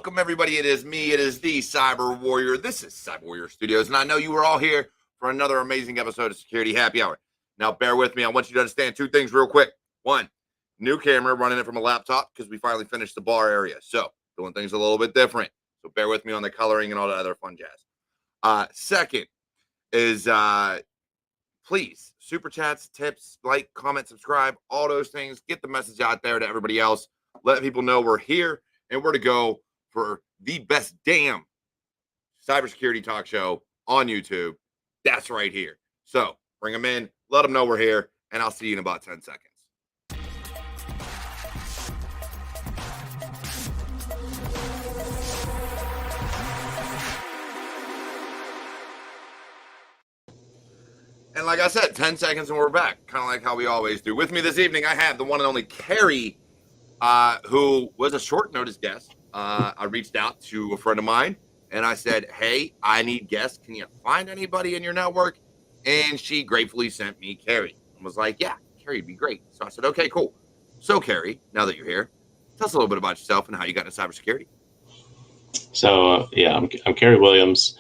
Welcome, everybody. It is me. It is the Cyber Warrior. This is Cyber Warrior Studios, and I know you were all here for another amazing episode of Security Happy Hour. Now, bear with me. I want you to understand two things real quick. One, new camera, running it from a laptop because we finally finished the bar area. So, doing things a little bit different. So, bear with me on the coloring and all that other fun jazz. Second is, please, super chats, tips, like, comment, subscribe, all those things. Get the message out there to everybody else. Let people know we're here and we're to go for the best damn cybersecurity talk show on YouTube. That's right here. So bring them in, let them know we're here, and I'll see you in about 10 seconds. And like I said, 10 seconds and we're back, kind of like how we always do. With me this evening, I have the one and only Kerry, who was a short notice guest. I reached out to a friend of mine and I said, hey, I need guests. Can you find anybody in your network? And she gratefully sent me Kerry and was like, yeah, Kerry would be great. So I said, okay, cool. So Kerry, now that you're here, tell us a little bit about yourself and how you got into cybersecurity. So, I'm Kerry Williams.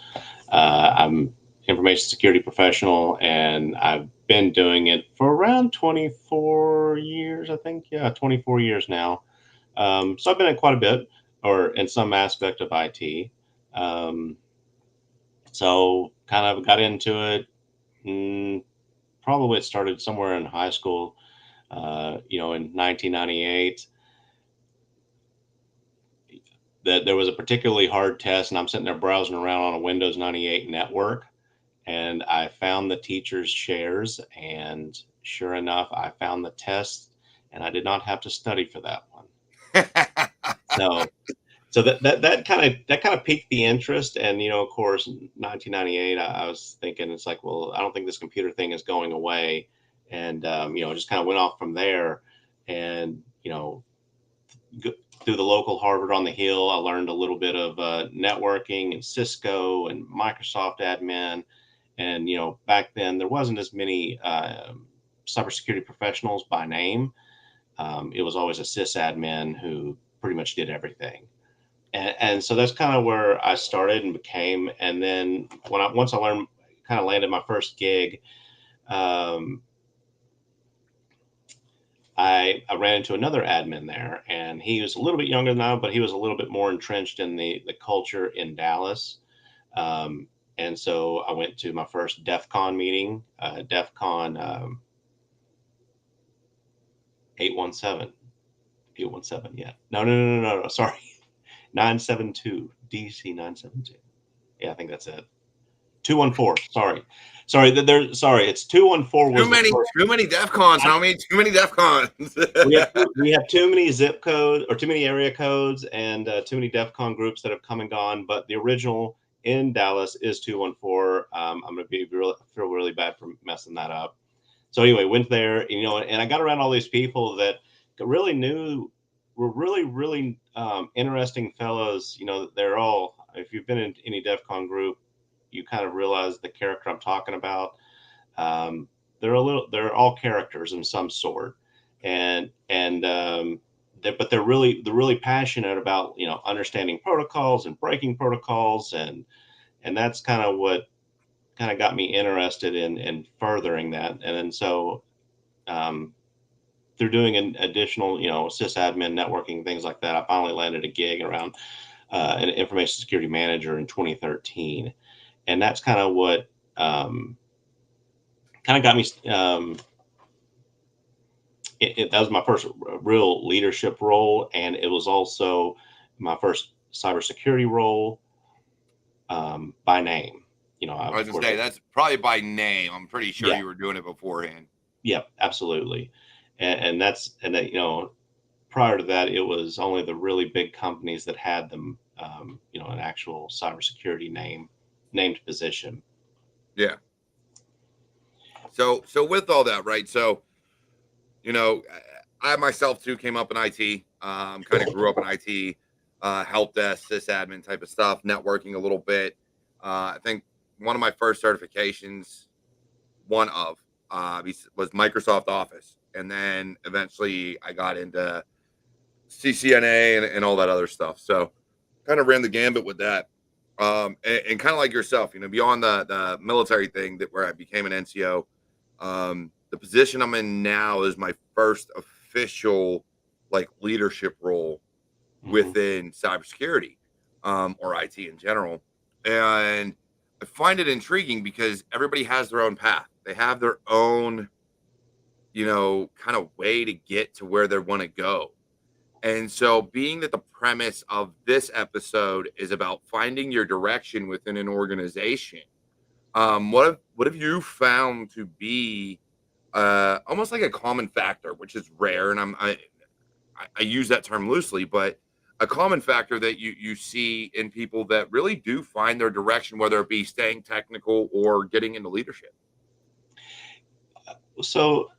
I'm information security professional, and I've been doing it for around 24 years, I think. Yeah, 24 years now. So I've been in quite a bit, or in some aspect of IT. So kind of got into it. Probably it started somewhere in high school, in 1998. That there was a particularly hard test, and I'm sitting there browsing around on a Windows 98 network, and I found the teacher's shares, and sure enough, I found the test, and I did not have to study for that one. So that kind of piqued the interest, and of course, 1998, I was thinking, it's like, well, I don't think this computer thing is going away, and just kind of went off from there, and through the local Harvard on the Hill, I learned a little bit of networking and Cisco and Microsoft admin. And, back then there wasn't as many cybersecurity professionals by name. It was always a sysadmin who pretty much did everything. And so that's kind of where I started and became. And then once I landed my first gig, I ran into another admin there, and he was a little bit younger than I, but he was a little bit more entrenched in the culture in Dallas. And so I went to my first DEF CON meeting, DEF CON 817. 817, yeah. No, sorry. 972, DC 972. Yeah, I think that's it. 214, sorry. It's 214. Too many DEF CONs. How many? Too many DEF CONs. we have too many zip codes, or too many area codes, and too many DEF CON groups that have come and gone. But the original in Dallas is 214. I'm going to feel really bad for messing that up. So anyway, went there, and I got around all these people that were really interesting fellows. They're all, if you've been in any DEF CON group, you kind of realize the character I'm talking about. They're all characters in some sort, but they're really passionate about understanding protocols and breaking protocols, and that's kind of what kind of got me interested in furthering that. And then so through doing an additional sysadmin networking, things like that, I finally landed a gig around an information security manager in 2013. And that's kind of what kind of got me. That was my first real leadership role, and it was also my first cybersecurity role by name. I was going to say, that's probably by name. I'm pretty sure you were doing it beforehand. Yeah, absolutely. And that, prior to that, it was only the really big companies that had them, an actual cybersecurity named position. Yeah. So with all that, right? So, I myself too came up in IT, kind of grew up in IT, help desk, sysadmin type of stuff, networking a little bit. I think one of my first certifications, was Microsoft Office. And then eventually I got into CCNA and all that other stuff. So kind of ran the gambit with that. And kind of like yourself, beyond the military thing that where I became an NCO, the position I'm in now is my first official like leadership role Mhm. within cybersecurity, or IT in general. And I find it intriguing because everybody has their own path. They have their own, kind of way to get to where they want to go. And so, being that the premise of this episode is about finding your direction within an organization, what have you found to be almost like a common factor, which is rare, and I use that term loosely, but a common factor that you see in people that really do find their direction, whether it be staying technical or getting into leadership. So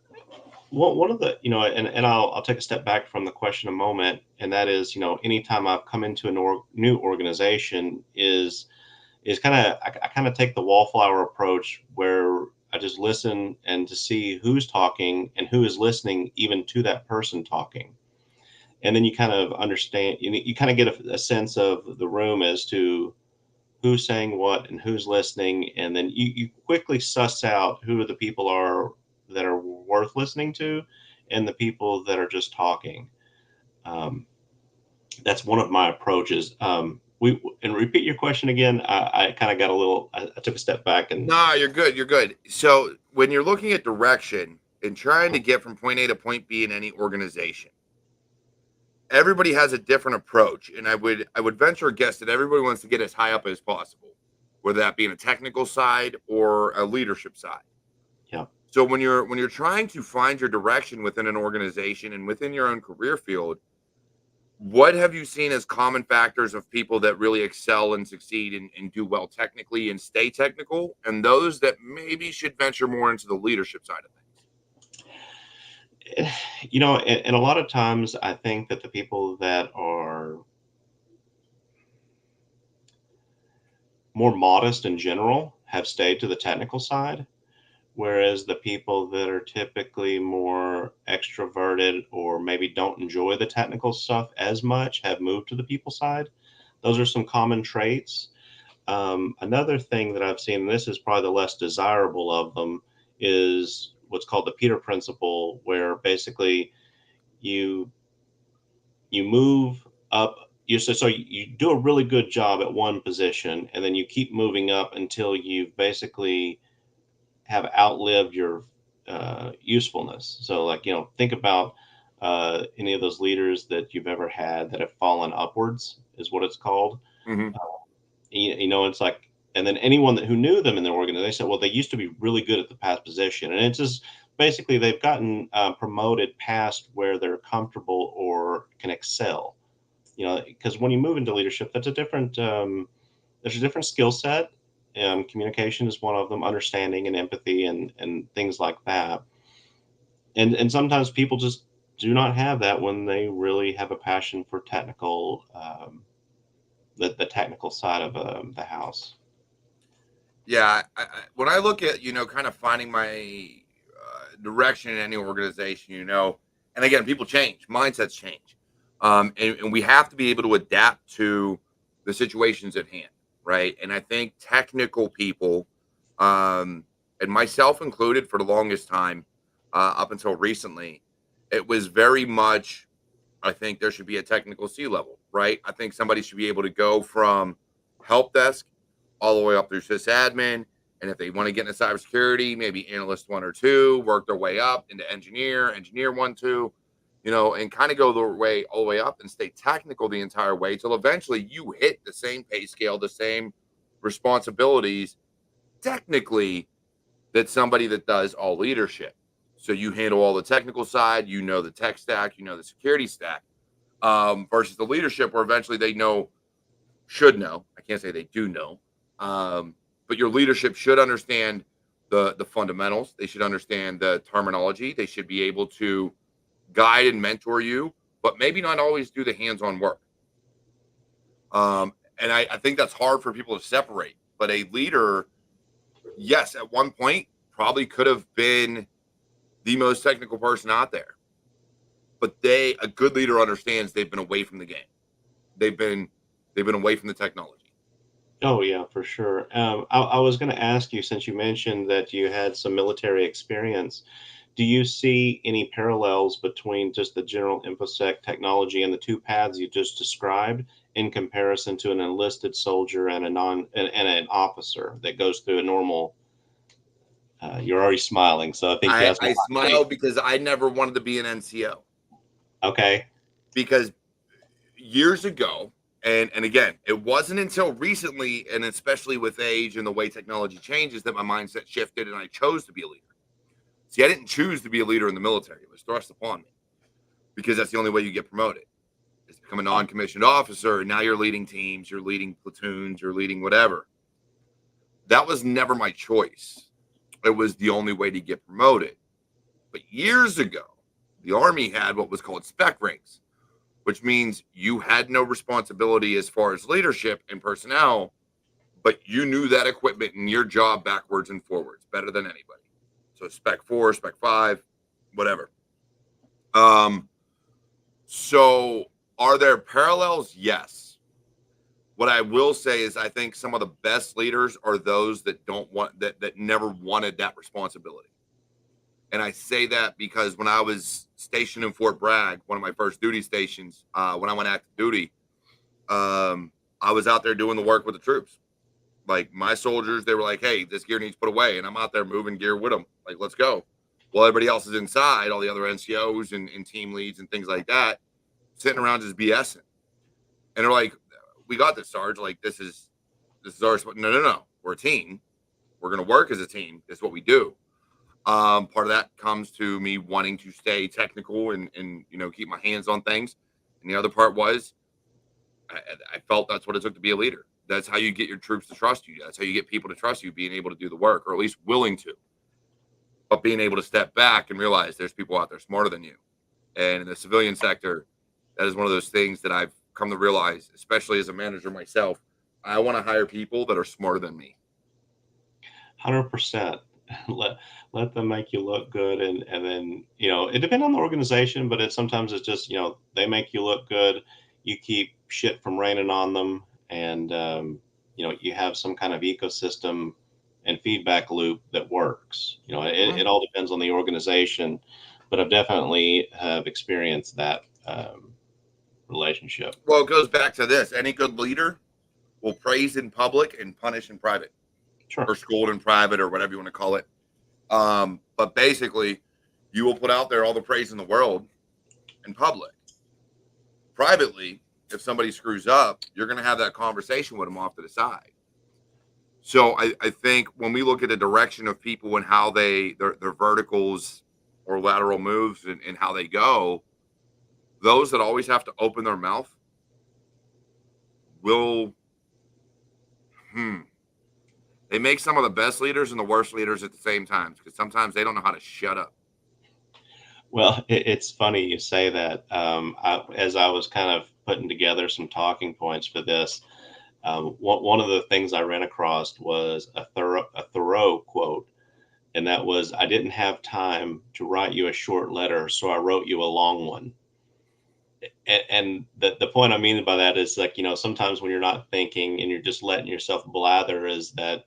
one of the, and I'll take a step back from the question a moment, and that is, anytime I've come into a new organization is kind of I kind of take the wallflower approach where I just listen and to see who's talking and who is listening even to that person talking. And then you kind of understand, you kind of get a sense of the room as to who's saying what and who's listening. And then you quickly suss out who the people are that are worth listening to and the people that are just talking. Um, that's one of my approaches. And repeat your question again. I kind of got a little. I took a step back and. No, you're good. You're good. So when you're looking at direction and trying to get from point A to point B in any organization, everybody has a different approach. And I would venture a guess that everybody wants to get as high up as possible, whether that be in a technical side or a leadership side. Yeah. So when you're trying to find your direction within an organization and within your own career field, what have you seen as common factors of people that really excel and succeed and do well technically and stay technical, and those that maybe should venture more into the leadership side of And a lot of times I think that the people that are more modest in general have stayed to the technical side, whereas the people that are typically more extroverted or maybe don't enjoy the technical stuff as much have moved to the people side. Those are some common traits. Another thing that I've seen, and this is probably the less desirable of them, is what's called the Peter principle, where basically you you move up. You do a really good job at one position, and then you keep moving up until you've basically have outlived your usefulness. So, like, think about any of those leaders that you've ever had that have fallen upwards, is what it's called. things. It's like, and then anyone who knew them in their organization, well, they used to be really good at the past position, and it's just basically they've gotten promoted past where they're comfortable or can excel. Because when you move into leadership, that's a different there's a different skill set. Communication is one of them, understanding and empathy and things like that. And sometimes people just do not have that when they really have a passion for technical the technical side of the house. Yeah, when I look at kind of finding my direction in any organization, and again, people change, mindsets change, and we have to be able to adapt to the situations at hand, right? And I think technical people, and myself included, for the longest time, up until recently, it was very much. I think there should be a technical C level, right? I think somebody should be able to go from help desk all the way up through sysadmin. And if they want to get into cybersecurity, maybe analyst one or two, work their way up into engineer one, two, and kind of go their way all the way up and stay technical the entire way till eventually you hit the same pay scale, the same responsibilities technically that somebody that does all leadership. So you handle all the technical side, the tech stack, the security stack, versus the leadership where eventually they should know. I can't say they do know, but your leadership should understand the fundamentals. They should understand the terminology. They should be able to guide and mentor you, but maybe not always do the hands-on work. And I think that's hard for people to separate. But a leader, yes, at one point probably could have been the most technical person out there, but a good leader understands they've been away from the game. They've been They've been away from the technology. Oh yeah, for sure. I was going to ask you, since you mentioned that you had some military experience, do you see any parallels between just the general InfoSec technology and the two paths you just described in comparison to an enlisted soldier and an officer that goes through a normal? You're already smiling, so I think you have some I light. smile because I never wanted to be an NCO. Okay. Because years ago, and again, it wasn't until recently, and especially with age and the way technology changes, that my mindset shifted and I chose to be a leader. See, I didn't choose to be a leader in the military. It was thrust upon me because that's the only way you get promoted. Is become a non-commissioned officer, and now you're leading teams, you're leading platoons, you're leading whatever. That was never my choice. It was the only way to get promoted. But years ago, the Army had what was called spec ranks, which means you had no responsibility as far as leadership and personnel, but you knew that equipment and your job backwards and forwards better than anybody. So spec 4, spec 5, whatever. So are there parallels? Yes. What I will say is I think some of the best leaders are those that don't want that never wanted that responsibility. And I say that because when I was stationed in Fort Bragg, one of my first duty stations, when I went active duty, I was out there doing the work with the troops. Like my soldiers, they were like, hey, this gear needs put away. And I'm out there moving gear with them. Like, let's go. Well, everybody else is inside, all the other NCOs and team leads and things like that, sitting around just BSing. And they're like, we got this, Sarge. Like, this is our, no. We're a team. We're going to work as a team. That's what we do. Part of that comes to me wanting to stay technical and keep my hands on things. And the other part was I felt that's what it took to be a leader. That's how you get your troops to trust you. That's how you get people to trust you, being able to do the work, or at least willing to. But being able to step back and realize there's people out there smarter than you. And in the civilian sector, that is one of those things that I've come to realize, especially as a manager myself. I want to hire people that are smarter than me. 100%. Let them make you look good, and then it depends on the organization, but sometimes it's just they make you look good, you keep shit from raining on them, and you have some kind of ecosystem and feedback loop that works. It all depends on the organization, but I've definitely have experienced that relationship. Well, it goes back to this: any good leader will praise in public and punish in private. Sure. Or scold in private, or whatever you want to call it. But basically, you will put out there all the praise in the world in public. Privately, if somebody screws up, you're going to have that conversation with them off to the side. So I think when we look at the direction of people and how their verticals or lateral moves and how they go, those that always have to open their mouth will they make some of the best leaders and the worst leaders at the same time, because sometimes they don't know how to shut up. Well, it's funny you say that. As I was kind of putting together some talking points for this, one of the things I ran across was a Thoreau quote, and that was, "I didn't have time to write you a short letter, so I wrote you a long one." And the point I mean by that is, like, sometimes when you're not thinking and you're just letting yourself blather, is that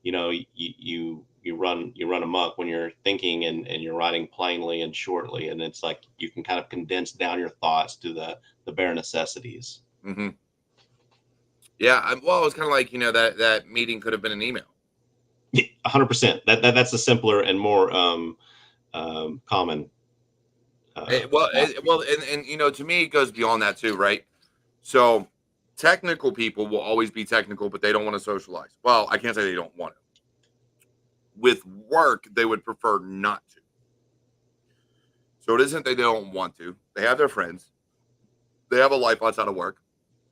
you run amok when you're thinking and you're writing plainly and shortly, and it's like you can kind of condense down your thoughts to the bare necessities. Mm-hmm. Yeah, well, it was kind of like that meeting could have been an email. Yeah, 100%. That's a simpler and more common. To me, it goes beyond that too, right? So technical people will always be technical, but they don't want to socialize. Well, I can't say they don't want to. With work, they would prefer not to. So it isn't that they don't want to. They have their friends. They have a life outside of work.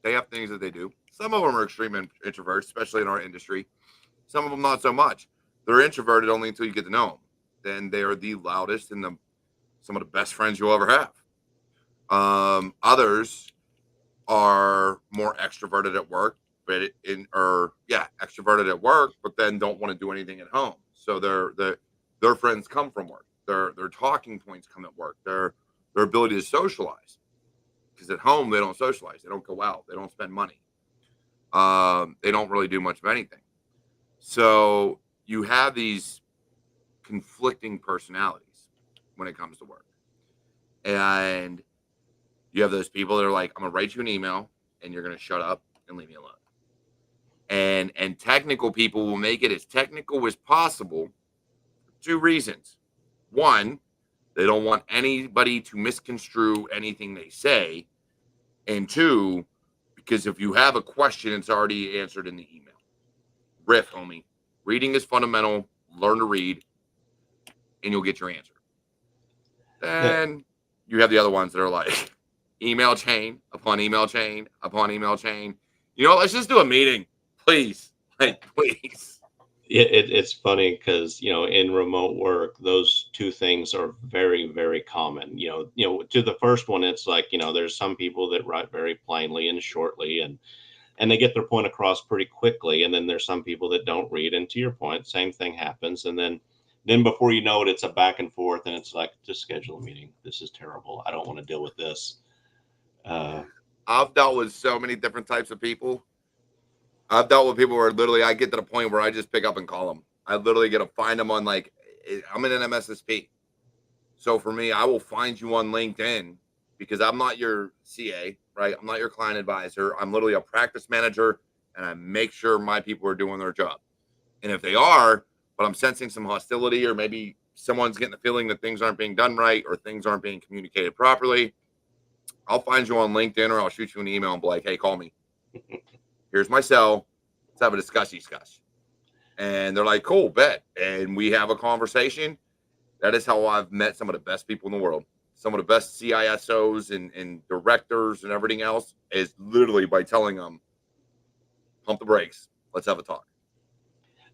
They have things that they do. Some of them are extreme introverts, especially in our industry. Some of them not so much. They're introverted only until you get to know them. Then they are the loudest and some of the best friends you'll ever have. Others are more extroverted at work, extroverted at work, but then don't want to do anything at home. So their friends come from work. Their talking points come at work. Their ability to socialize, because at home they don't socialize. They don't go out. They don't spend money. They don't really do much of anything. So you have these conflicting personalities when it comes to work. And you have those people that are like, I'm gonna write you an email and you're gonna shut up and leave me alone. And technical people will make it as technical as possible for two reasons. One, they don't want anybody to misconstrue anything they say. And two, because if you have a question, it's already answered in the email. Riff, homie. Reading is fundamental. Learn to read, and you'll get your answer. Then you have the other ones that are like email chain upon email chain upon email chain. Let's just do a meeting, please. Like, please. It's funny because in remote work, those two things are very, very common. To the first one, it's like there's some people that write very plainly and shortly, and they get their point across pretty quickly. And then there's some people that don't read. And to your point, same thing happens. And then before you know it, it's a back and forth, and it's like, just schedule a meeting. This is terrible. I don't want to deal with this. I've dealt with so many different types of people. I've dealt with people where literally I get to the point where I just pick up and call them. I literally get to find them on I'm in an MSSP. So for me, I will find you on LinkedIn because I'm not your CA, right? I'm not your client advisor. I'm literally a practice manager, and I make sure my people are doing their job. And if they are, but I'm sensing some hostility, or maybe someone's getting the feeling that things aren't being done right or things aren't being communicated properly, I'll find you on LinkedIn or I'll shoot you an email and be like, hey, call me. Here's my cell. Let's have a discussion. And they're like, cool, bet. And we have a conversation. That is how I've met some of the best people in the world. Some of the best CISOs and directors and everything else is literally by telling them, pump the brakes. Let's have a talk.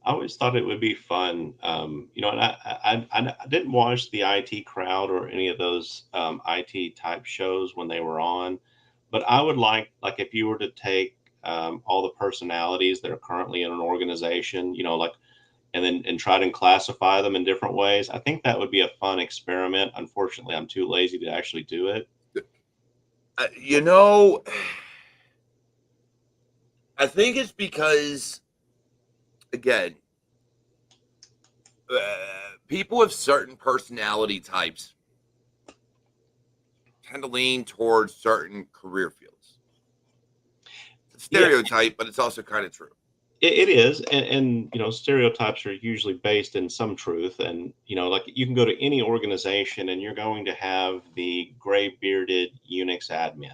I always thought it would be fun, and I didn't watch the IT Crowd or any of those IT type shows when they were on, but I would like if you were to take all the personalities that are currently in an organization, and try to classify them in different ways. I think that would be a fun experiment. Unfortunately, I'm too lazy to actually do it. I think it's because, again, people with certain personality types tend to lean towards certain career fields. It's a stereotype, but it's also kind of true. It is, and stereotypes are usually based in some truth. And like you can go to any organization, and you're going to have the gray bearded Unix admin.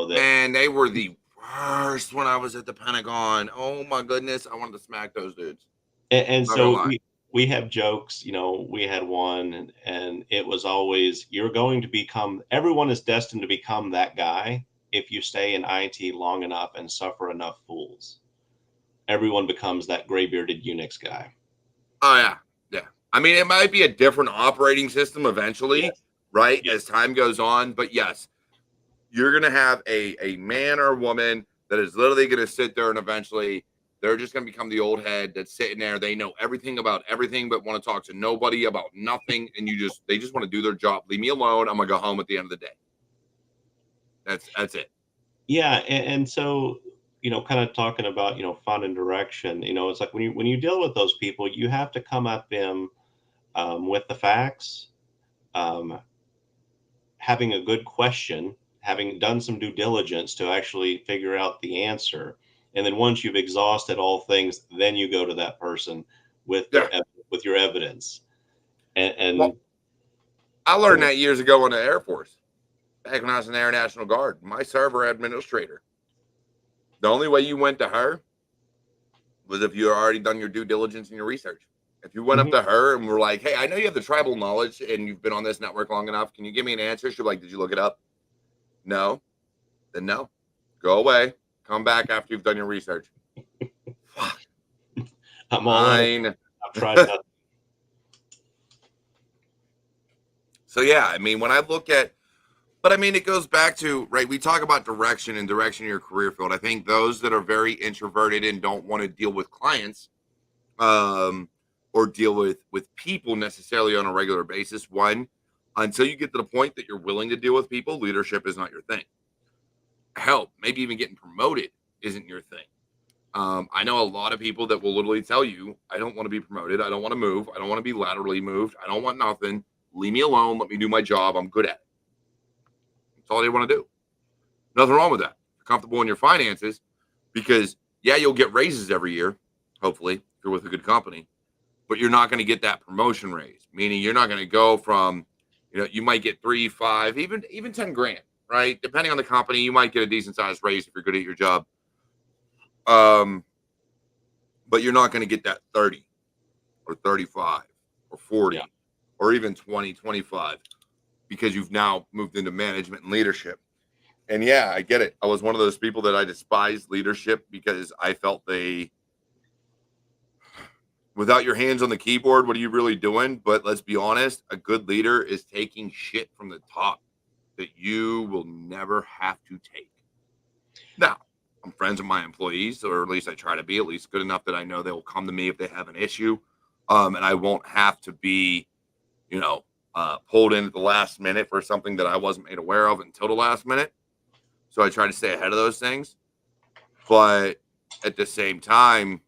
Man, they were the worst when I was at the Pentagon. Oh my goodness, I wanted to smack those dudes. And so we have jokes. We had one, and it was always, everyone is destined to become that guy if you stay in IT long enough and suffer enough fools. Everyone becomes that gray bearded Unix guy. Oh yeah. I mean, it might be a different operating system eventually, yes. Right? Yes. As time goes on, but yes, you're gonna have a man or a woman that is literally gonna sit there, and eventually they're just gonna become the old head that's sitting there. They know everything about everything, but want to talk to nobody about nothing, and they just want to do their job. Leave me alone. I'm gonna go home at the end of the day. That's it. Yeah, and so kind of talking about fun and direction. It's like when you deal with those people, you have to come at them with the facts, having a good question, having done some due diligence to actually figure out the answer. And then once you've exhausted all things, then you go to that person with your evidence. And well, I learned that years ago in the Air Force, back when I was in the Air National Guard. My server administrator, the only way you went to her was if you had already done your due diligence and your research. If you went up to her and were like, hey, I know you have the tribal knowledge and you've been on this network long enough. Can you give me an answer? She'll be like, did you look it up? No. Then no. Go away. Come back after you've done your research. I'm fine. I've tried that. So yeah, I mean, when I look at, but I mean, it goes back to, right, we talk about direction and direction in your career field. I think those that are very introverted and don't want to deal with clients or deal with people necessarily on a regular basis, one, until you get to the point that you're willing to deal with people, leadership is not your thing. Help, maybe even getting promoted isn't your thing. I know a lot of people that will literally tell you, I don't want to be promoted. I don't want to move. I don't want to be laterally moved. I don't want nothing. Leave me alone. Let me do my job. I'm good at it. That's all they want to do. Nothing wrong with that. You're comfortable in your finances because, yeah, you'll get raises every year, hopefully, if you're with a good company, but you're not going to get that promotion raise, meaning you're not going to go from, you might get 3, 5, even 10 grand, right? Depending on the company, you might get a decent sized raise if you're good at your job. But you're not going to get that 30 or 35 or 40 or even 20, 25 because you've now moved into management and leadership. And yeah, I get it. I was one of those people that I despised leadership because I felt without your hands on the keyboard, what are you really doing? But let's be honest, a good leader is taking shit from the top that you will never have to take. Now, I'm friends with my employees, or at least I try to be at least good enough that I know they will come to me if they have an issue. And I won't have to be, pulled in at the last minute for something that I wasn't made aware of until the last minute. So I try to stay ahead of those things. But at the same time,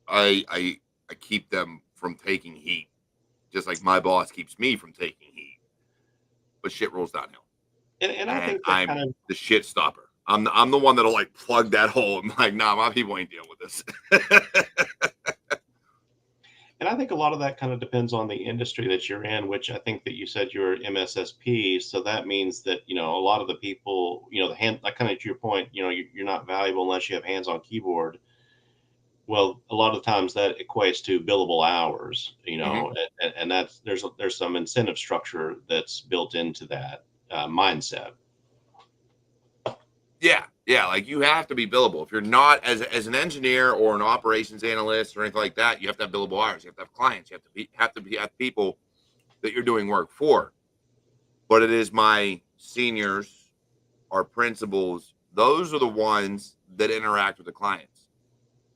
I keep them from taking heat, just like my boss keeps me from taking heat. But shit rolls downhill. And I think I'm the shit stopper. I'm the one that'll like plug that hole. I'm like, nah, my people ain't dealing with this. And I think a lot of that kind of depends on the industry that you're in, which I think that you said you're MSSP. So that means that, a lot of the people, like kind of to your point, you're not valuable unless you have hands on keyboard. Well, a lot of times that equates to billable hours, and that's there's some incentive structure that's built into that mindset. Yeah. Like you have to be billable. If you're not as an engineer or an operations analyst or anything like that, you have to have billable hours. You have to have clients. You have to have people that you're doing work for. But it is my seniors, our principals. Those are the ones that interact with the clients,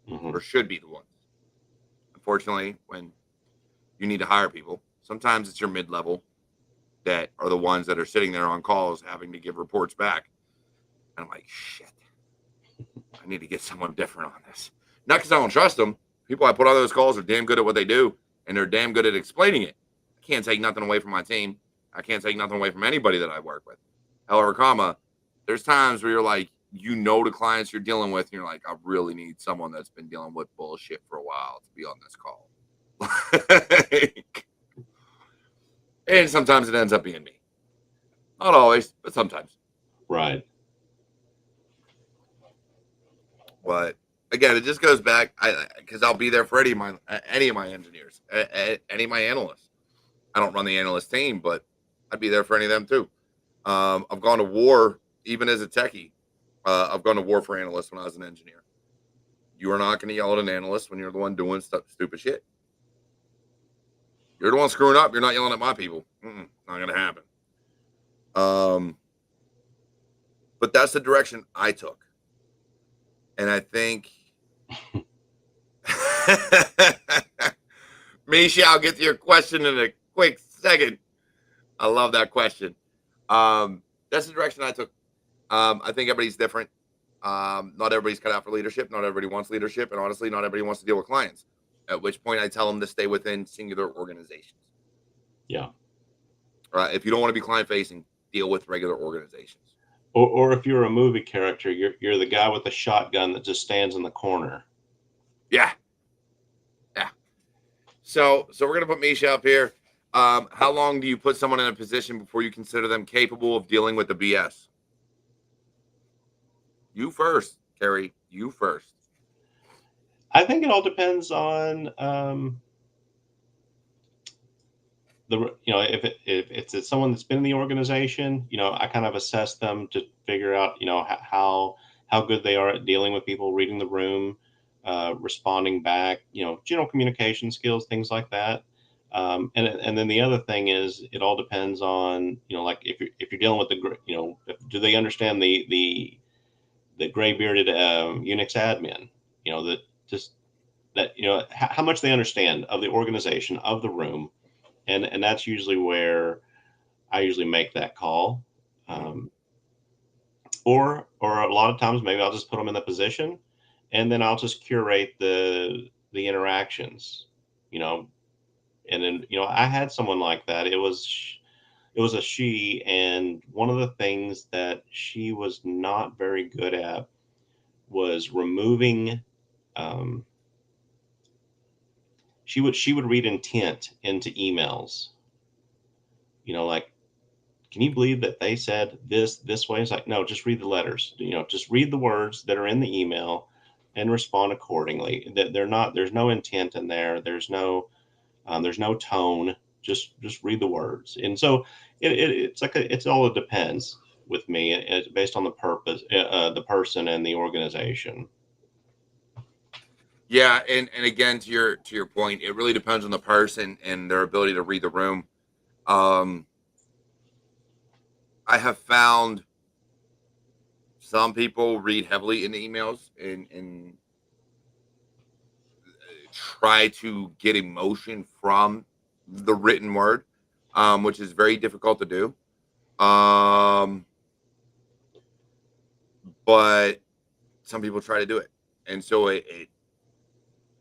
or should be the ones. Unfortunately, when you need to hire people, sometimes it's your mid-level that are the ones that are sitting there on calls having to give reports back. And I'm like, shit, I need to get someone different on this. Not because I don't trust them. People I put on those calls are damn good at what they do, and they're damn good at explaining it. I can't take nothing away from my team. I can't take nothing away from anybody that I work with. However, there's times where you're like, the clients you're dealing with, and you're like, I really need someone that's been dealing with bullshit for a while to be on this call. And sometimes it ends up being me. Not always, but sometimes. Right. But again, it just goes back because I'll be there for any of my engineers, any of my analysts. I don't run the analyst team, but I'd be there for any of them too. I've gone to war even as a techie. I've gone to war for analysts when I was an engineer. You are not going to yell at an analyst when you're the one doing stupid shit. You're the one screwing up. You're not yelling at my people. Not going to happen. But that's the direction I took. And I think, Misha, I'll get to your question in a quick second. I love that question. That's the direction I took. I think everybody's different. Not everybody's cut out for leadership. Not everybody wants leadership. And honestly, not everybody wants to deal with clients. At which point I tell them to stay within singular organizations. Yeah. If you don't want to be client facing, deal with regular organizations. Or if you're a movie character, you're the guy with the shotgun that just stands in the corner. Yeah. So we're gonna put Misha up here. How long do you put someone in a position before you consider them capable of dealing with the BS? You first, Kerry. You first. I think it all depends on if it's someone that's been in the organization, I kind of assess them to figure out, how good they are at dealing with people, reading the room, responding back, general communication skills, things like that. And then the other thing is, it all depends on, like if you're dealing with do they understand the gray bearded Unix admin, how much they understand of the organization, of the room. And that's usually where I usually make that call. or a lot of times maybe I'll just put them in the position, and then I'll just curate the interactions, you know. And then, you know, I had someone like that. It was a she, and one of the things that she was not very good at was removing. Um, she would read intent into emails. You know, like, can you believe that they said this way? It's like, no, just read the letters. You know, just read the words that are in the email and respond accordingly. That they're not. There's no intent in there. There's no tone. Just read the words. And so it's like it's all, it depends with me. It's based on the purpose, the person, and the organization. Yeah, and again, to your point, it really depends on the person and their ability to read the room. Um, I have found some people read heavily into emails and try to get emotion from the written word, which is very difficult to do. Um, but some people try to do it, and so it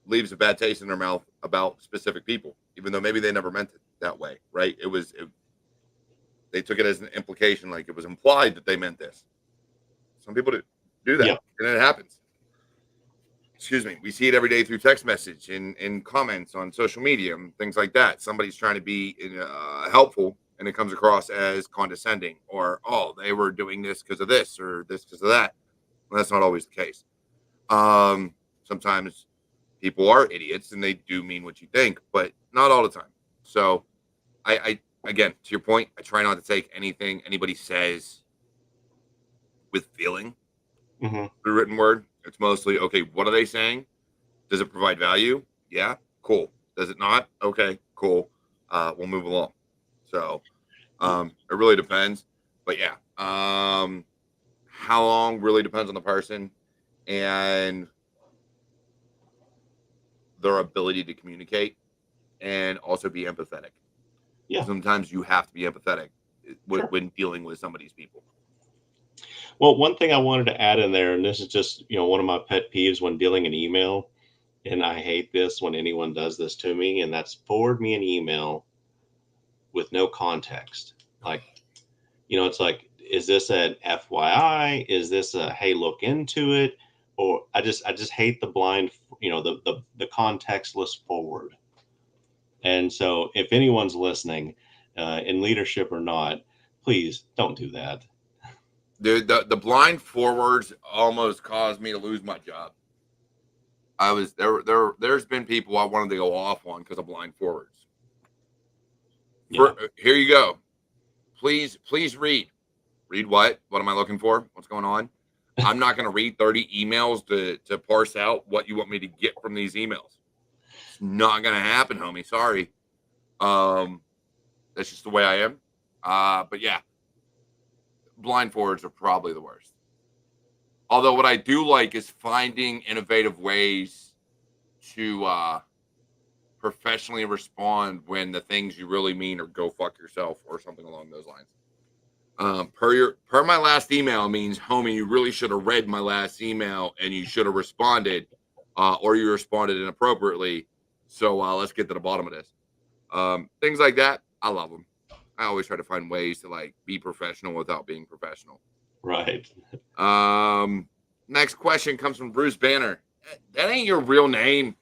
leaves a bad taste in their mouth about specific people, even though maybe they never meant it that way, right? They took it as an implication, like it was implied that they meant this. Some people do that, Yeah. and it happens. Excuse me. We see it every day through text message and in comments on social media and things like that. Somebody's trying to be helpful, and it comes across as condescending, or oh, they were doing this because of this or this because of that. Well, that's not always the case. Sometimes people are idiots and they do mean what you think, but not all the time. So I again, to your point, I try not to take anything anybody says with feeling Hmm. through written word. It's mostly, okay, what are they saying? Does it provide value? Yeah, cool. Does it not? Okay, cool. We'll move along. So it really depends. But yeah, how long really depends on the person and their ability to communicate and also be empathetic. Yeah. Sometimes you have to be empathetic Sure. when dealing with some of these people. Well, one thing I wanted to add in there, and this is just, you know, one of my pet peeves when dealing an email, and I hate this when anyone does this to me, and that's forward me an email with no context. Like, you know, it's like, is this an FYI? Is this a hey, look into it? Or I just hate the blind, you know, the contextless forward. And so, if anyone's listening, in leadership or not, please don't do that. Dude, the blind forwards almost caused me to lose my job. I was there's been people I wanted to go off on because of blind forwards. Yeah. Here you go. Please read. Read what? What am I looking for? What's going on? I'm not going to read 30 emails to parse out what you want me to get from these emails. It's not going to happen, homie. Sorry. Um, that's just the way I am. But yeah, blind forwards are probably the worst. Although what I do like is finding innovative ways to professionally respond when the things you really mean are go fuck yourself or something along those lines. Per my last email means, homie, you really should have read my last email and you should have responded, or you responded inappropriately. So let's get to the bottom of this. Things like that, I love them. I always try to find ways to like be professional without being professional. Right. Next question comes from Bruce Banner. That ain't your real name.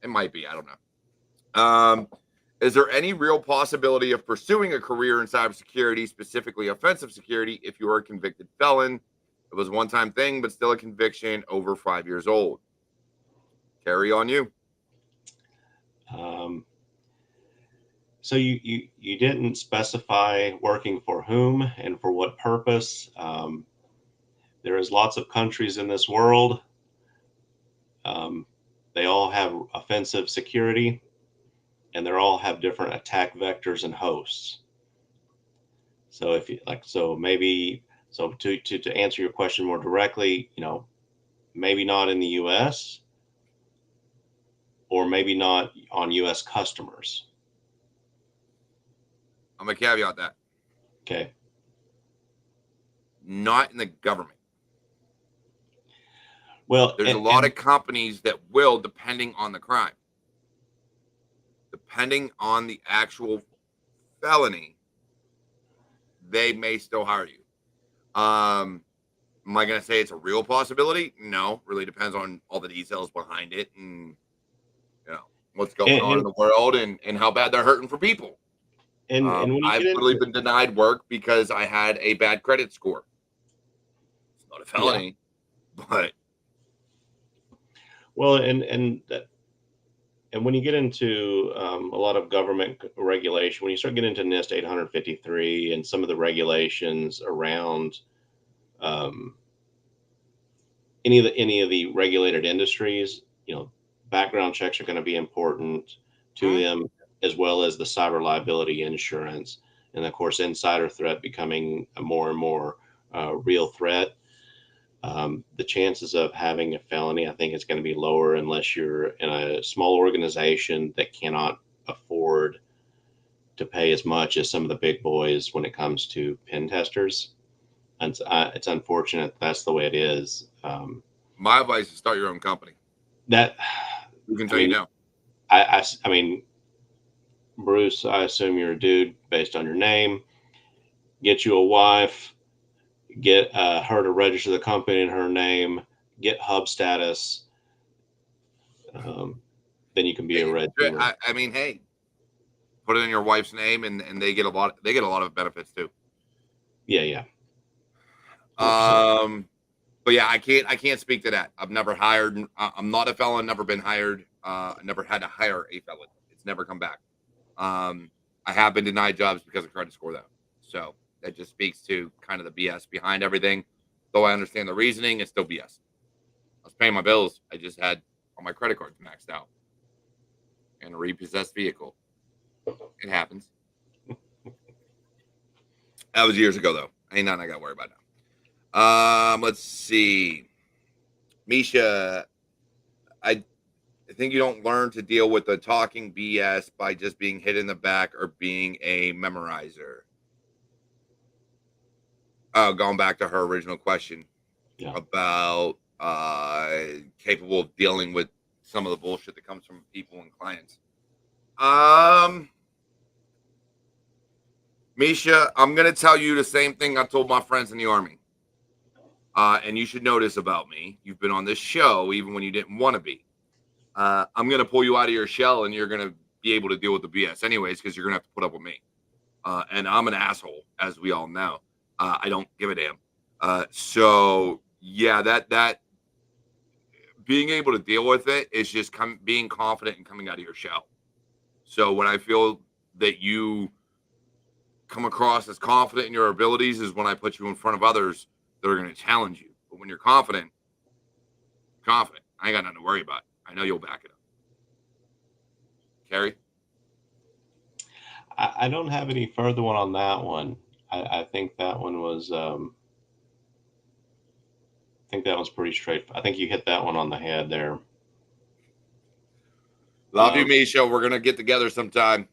It might be. I don't know. Is there any real possibility of pursuing a career in cybersecurity, specifically offensive security, if you are a convicted felon? It was a one-time thing, but still a conviction over 5 years old. Carry on you. Um, so you didn't specify working for whom and for what purpose. There is lots of countries in this world. Um, they all have offensive security, and they all have different attack vectors and hosts. So if you like, so maybe, so to answer your question more directly, you know, maybe not in the U.S. or maybe not on U.S. customers. I'm gonna caveat that. Okay. not in the government. Well, There's a lot of companies that will, depending on the crime, depending on the actual felony, they may still hire you. Am I going to say it's a real possibility? No, really depends on all the details behind it and what's going on in the world and how bad they're hurting for people. And when you I've get literally into, been denied work because I had a bad credit score. It's not a felony, but well, and when you get into a lot of government regulation, when you start getting into NIST 853 and some of the regulations around any of the regulated industries, background checks are going to be important to them, as well as the cyber liability insurance, and of course, insider threat becoming a more and more real threat. The chances of having a felony, I think, is going to be lower unless you're in a small organization that cannot afford to pay as much as some of the big boys when it comes to pen testers. And it's unfortunate that's the way it is. My advice is start your own company. That you can tell you no. I mean, Bruce, I assume you're a dude based on your name. Get you a wife. Get her to register the company in her name. Get hub status. Then you can be a red teamer. I mean, hey, put it in your wife's name, and they get a lot. They get a lot of benefits too. Yeah. 100%. But yeah, I can't speak to that. I've never hired. I'm not a felon. Never been hired. I never had to hire a felon. It's never come back. I have been denied jobs because of credit score though. So that just speaks to kind of the BS behind everything. Though I understand the reasoning, it's still BS. I was paying my bills. I just had all my credit cards maxed out and a repossessed vehicle. It happens. That was years ago though. Ain't nothing I got to worry about now. Let's see. Misha, I think you don't learn to deal with the talking BS by just being hit in the back or being a memorizer. Oh, going back to her original question about capable of dealing with some of the bullshit that comes from people and clients. Misha, I'm going to tell you the same thing I told my friends in the Army. And you should know this about me. You've been on this show even when you didn't want to be. I'm going to pull you out of your shell and you're going to be able to deal with the BS anyways because you're going to have to put up with me. And I'm an asshole, as we all know. I don't give a damn. So, yeah, that being able to deal with it is just being confident and coming out of your shell. So when I feel that you come across as confident in your abilities is when I put you in front of others that are going to challenge you. But when you're confident, I ain't got nothing to worry about. I know you'll back it up. Kerry? I don't have any further one on that one. I think that one was pretty straight. I think you hit that one on the head there. Love you, Misha. We're going to get together sometime.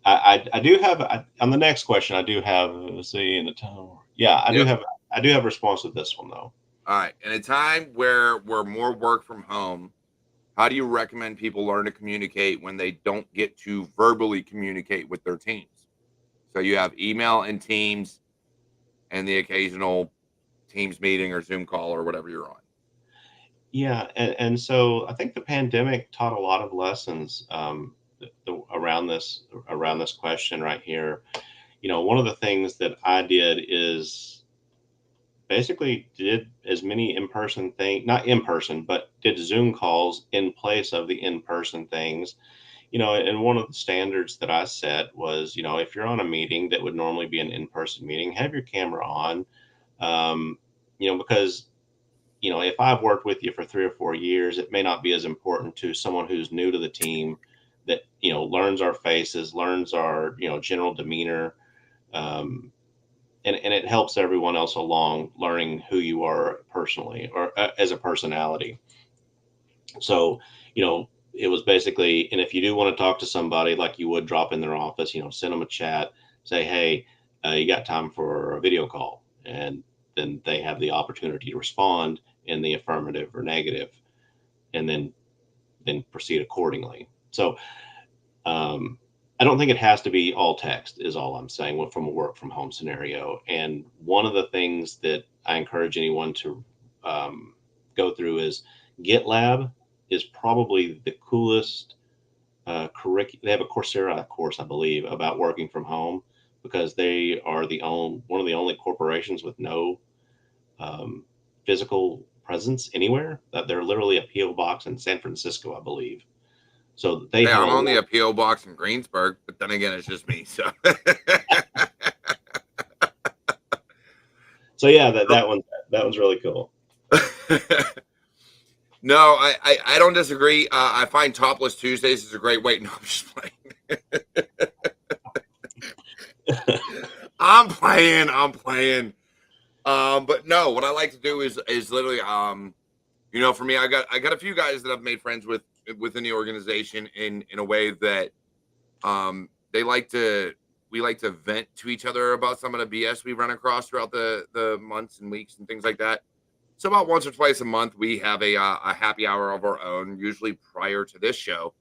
I do have on the next question. I do have. Let's see in the time. Yeah, I do have a response to this one though. All right. In a time where we're more work from home, how do you recommend people learn to communicate when they don't get to verbally communicate with their teams? So you have email and Teams, and the occasional Teams meeting or Zoom call or whatever you're on. Yeah, and so I think the pandemic taught a lot of lessons around this question right here. One of the things that I did is basically did as many in-person things, not in person, but did Zoom calls in place of the in-person things. And one of the standards that I set was, if you're on a meeting that would normally be an in-person meeting, have your camera on, because if I've worked with you for 3 or 4 years, it may not be as important to someone who's new to the team that, learns our faces, learns our, general demeanor. And it helps everyone else along learning who you are personally or as a personality. So, it was basically, and if you do want to talk to somebody like you would drop in their office, send them a chat, say, hey, you got time for a video call? And then they have the opportunity to respond in the affirmative or negative, and then proceed accordingly. So I don't think it has to be all text, is all I'm saying, from a work from home scenario. And one of the things that I encourage anyone to go through is GitLab is probably the coolest curriculum. They have a Coursera course, I believe, about working from home, because they are one of the only corporations with no physical presence anywhere. That they're literally a PO box in San Francisco, I believe. So they have I'm only a PO box in Greensburg, but then again, it's just me. So, so yeah, that one's really cool. No, I don't disagree. I find Topless Tuesdays is a great way. No, I'm just playing. I'm playing. But no, what I like to do is literally, for me, I got a few guys that I've made friends with within the organization in a way that we like to vent to each other about some of the BS we run across throughout the months and weeks and things like that. So about once or twice a month, we have a happy hour of our own, usually prior to this show,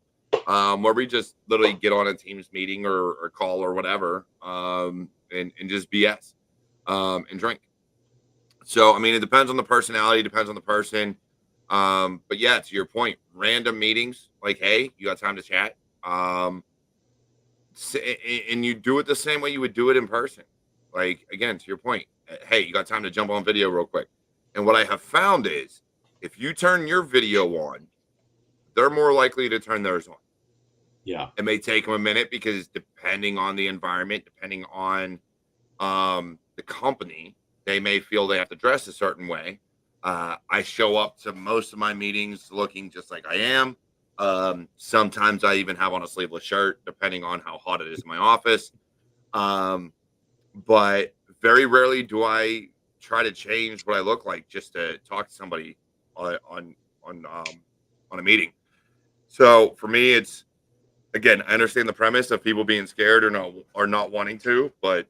where we just literally get on a Teams meeting or call or whatever, and just BS and drink. So, I mean, it depends on the personality, depends on the person. But yeah, to your point, random meetings, like, hey, you got time to chat? And you do it the same way you would do it in person. Like, again, to your point, hey, you got time to jump on video real quick. And what I have found is if you turn your video on, they're more likely to turn theirs on. Yeah. It may take them a minute because depending on the environment, depending on the company, they may feel they have to dress a certain way. I show up to most of my meetings looking just like I am. Sometimes I even have on a sleeveless shirt, depending on how hot it is in my office. But very rarely do I try to change what I look like just to talk to somebody on a meeting. So for me, it's, again, I understand the premise of people being scared or not wanting to, but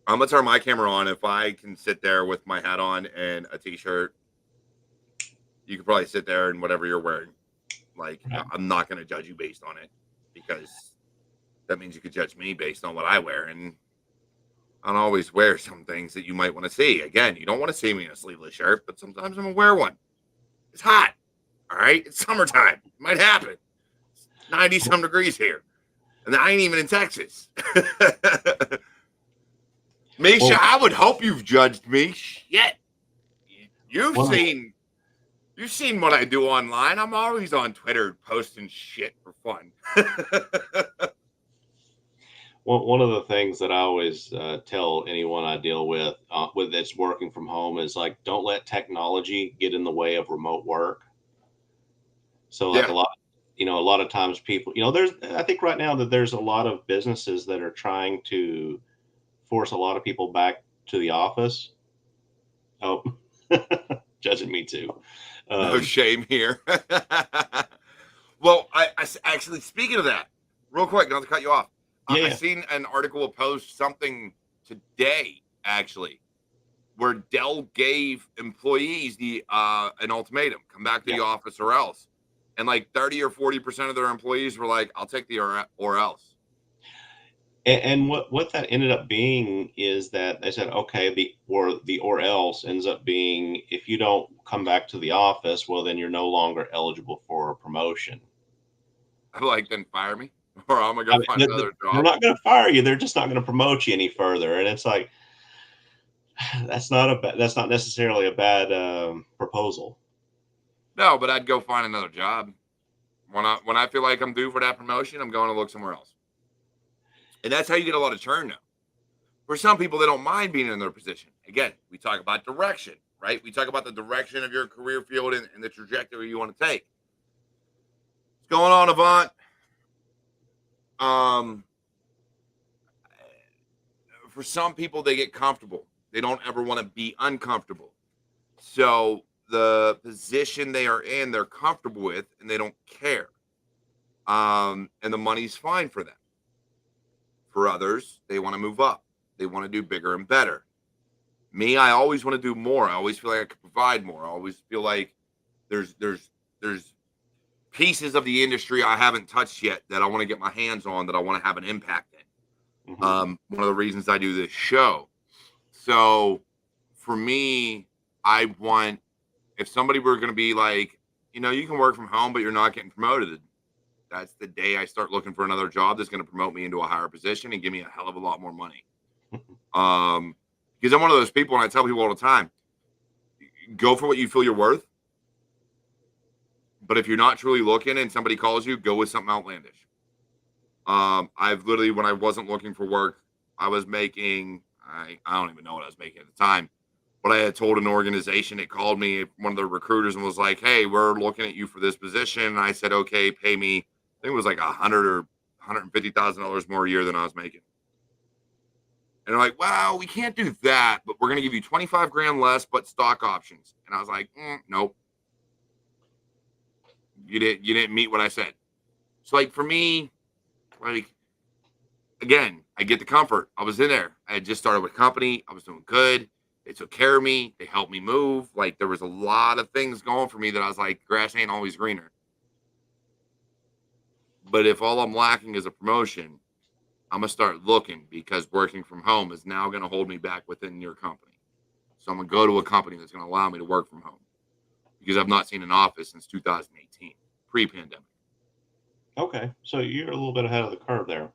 I'm gonna turn my camera on if I can sit there with my hat on and a t-shirt. You could probably sit there in whatever you're wearing. Like, Right. I'm not gonna judge you based on it, because that means you could judge me based on what I wear, and I don't always wear some things that you might want to see. Again, you don't want to see me in a sleeveless shirt, but sometimes I'm gonna wear one. It's hot. All right, it's summertime. It might happen. It's 90-some degrees here, and I ain't even in Texas. Misha, I would hope you've judged me. Shit, you've seen what I do online. I'm always on Twitter posting shit for fun. One of the things that I always tell anyone I deal with that's working from home is, like, don't let technology get in the way of remote work. So, like, Yeah. a lot of times people, I think right now that there's a lot of businesses that are trying to force a lot of people back to the office. Oh, judging me too. No shame here. Well, I actually, speaking of that, real quick, not to cut you off. Yeah. I seen an article post something today, actually, where Dell gave employees an ultimatum: come back to the office or else. And like 30 or 40% of their employees were like, I'll take the or else. And what that ended up being is that they said, okay, the or else ends up being, if you don't come back to the office, well, then you're no longer eligible for a promotion. I'm like, then fire me, or I'm gonna go find another job. They're not going to fire you. They're just not going to promote you any further. And it's like, that's not necessarily a bad proposal. No, but I'd go find another job. When I feel like I'm due for that promotion, I'm going to look somewhere else. And that's how you get a lot of churn now. For some people, they don't mind being in their position. Again, we talk about direction, right? We talk about the direction of your career field and the trajectory you want to take. What's going on, Avant? For some people, they get comfortable. They don't ever want to be uncomfortable. So the position they are in, they're comfortable with, and they don't care. And the money's fine for them. For others, they want to move up. They want to do bigger and better. Me, I always want to do more. I always feel like I could provide more. I always feel like there's pieces of the industry I haven't touched yet that I want to get my hands on, that I want to have an impact in. Mhm. One of the reasons I do this show. So for me, I want, if somebody were going to be like, you can work from home, but you're not getting promoted, that's the day I start looking for another job that's going to promote me into a higher position and give me a hell of a lot more money. Because I'm one of those people, and I tell people all the time, go for what you feel you're worth. But if you're not truly looking and somebody calls you, go with something outlandish. I've literally, when I wasn't looking for work, I was making, I don't even know what I was making at the time, but I had told an organization, it called me, one of the recruiters, and was like, hey, we're looking at you for this position. And I said, okay, pay me, I think it was like $100,000 or $150,000 more a year than I was making. And they're like, well, we can't do that, but we're going to give you 25 grand less, but stock options. And I was like, nope. You didn't meet what I said. So like for me, like, again, I get the comfort. I was in there. I had just started with a company. I was doing good. They took care of me. They helped me move. Like, there was a lot of things going for me that I was like, grass ain't always greener. But if all I'm lacking is a promotion, I'm going to start looking, because working from home is now going to hold me back within your company. So I'm going to go to a company that's going to allow me to work from home, because I've not seen an office since 2018, pre-pandemic. Okay, so you're a little bit ahead of the curve there.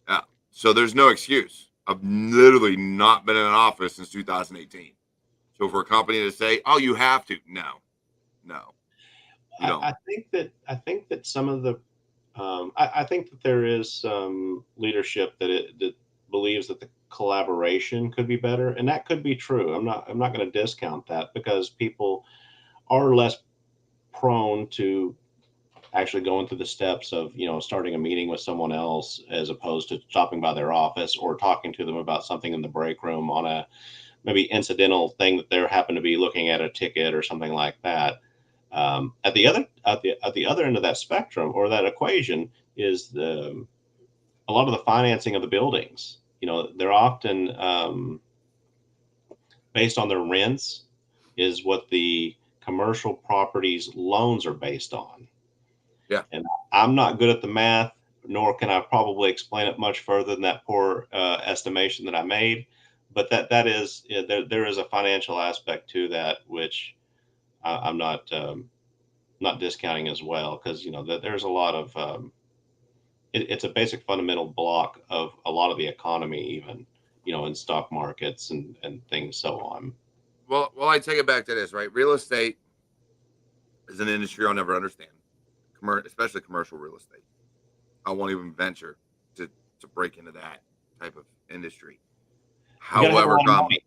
Yeah. So there's no excuse. I've literally not been in an office since 2018. So for a company to say, "Oh, you have to," no, you don't. I think that some of the I think that there is some leadership that believes that the collaboration could be better, and that could be true. I'm not going to discount that, because people are less prone to actually going through the steps of starting a meeting with someone else, as opposed to stopping by their office or talking to them about something in the break room on a maybe incidental thing that they happen to be looking at a ticket or something like that. At the other end of that spectrum, or that equation, is a lot of the financing of the buildings. They're often based on their rents, is what the commercial properties loans are based on. Yeah. And I'm not good at the math, nor can I probably explain it much further than that poor estimation that I made. But that is, there is a financial aspect to that, which I'm not discounting as well, because there's a lot of it's a basic fundamental block of a lot of the economy, even in stock markets and things so on. Well, I take it back to this, right? Real estate is an industry I'll never understand, especially commercial real estate. I won't even venture to break into that type of industry. You got to have a However, lot of money.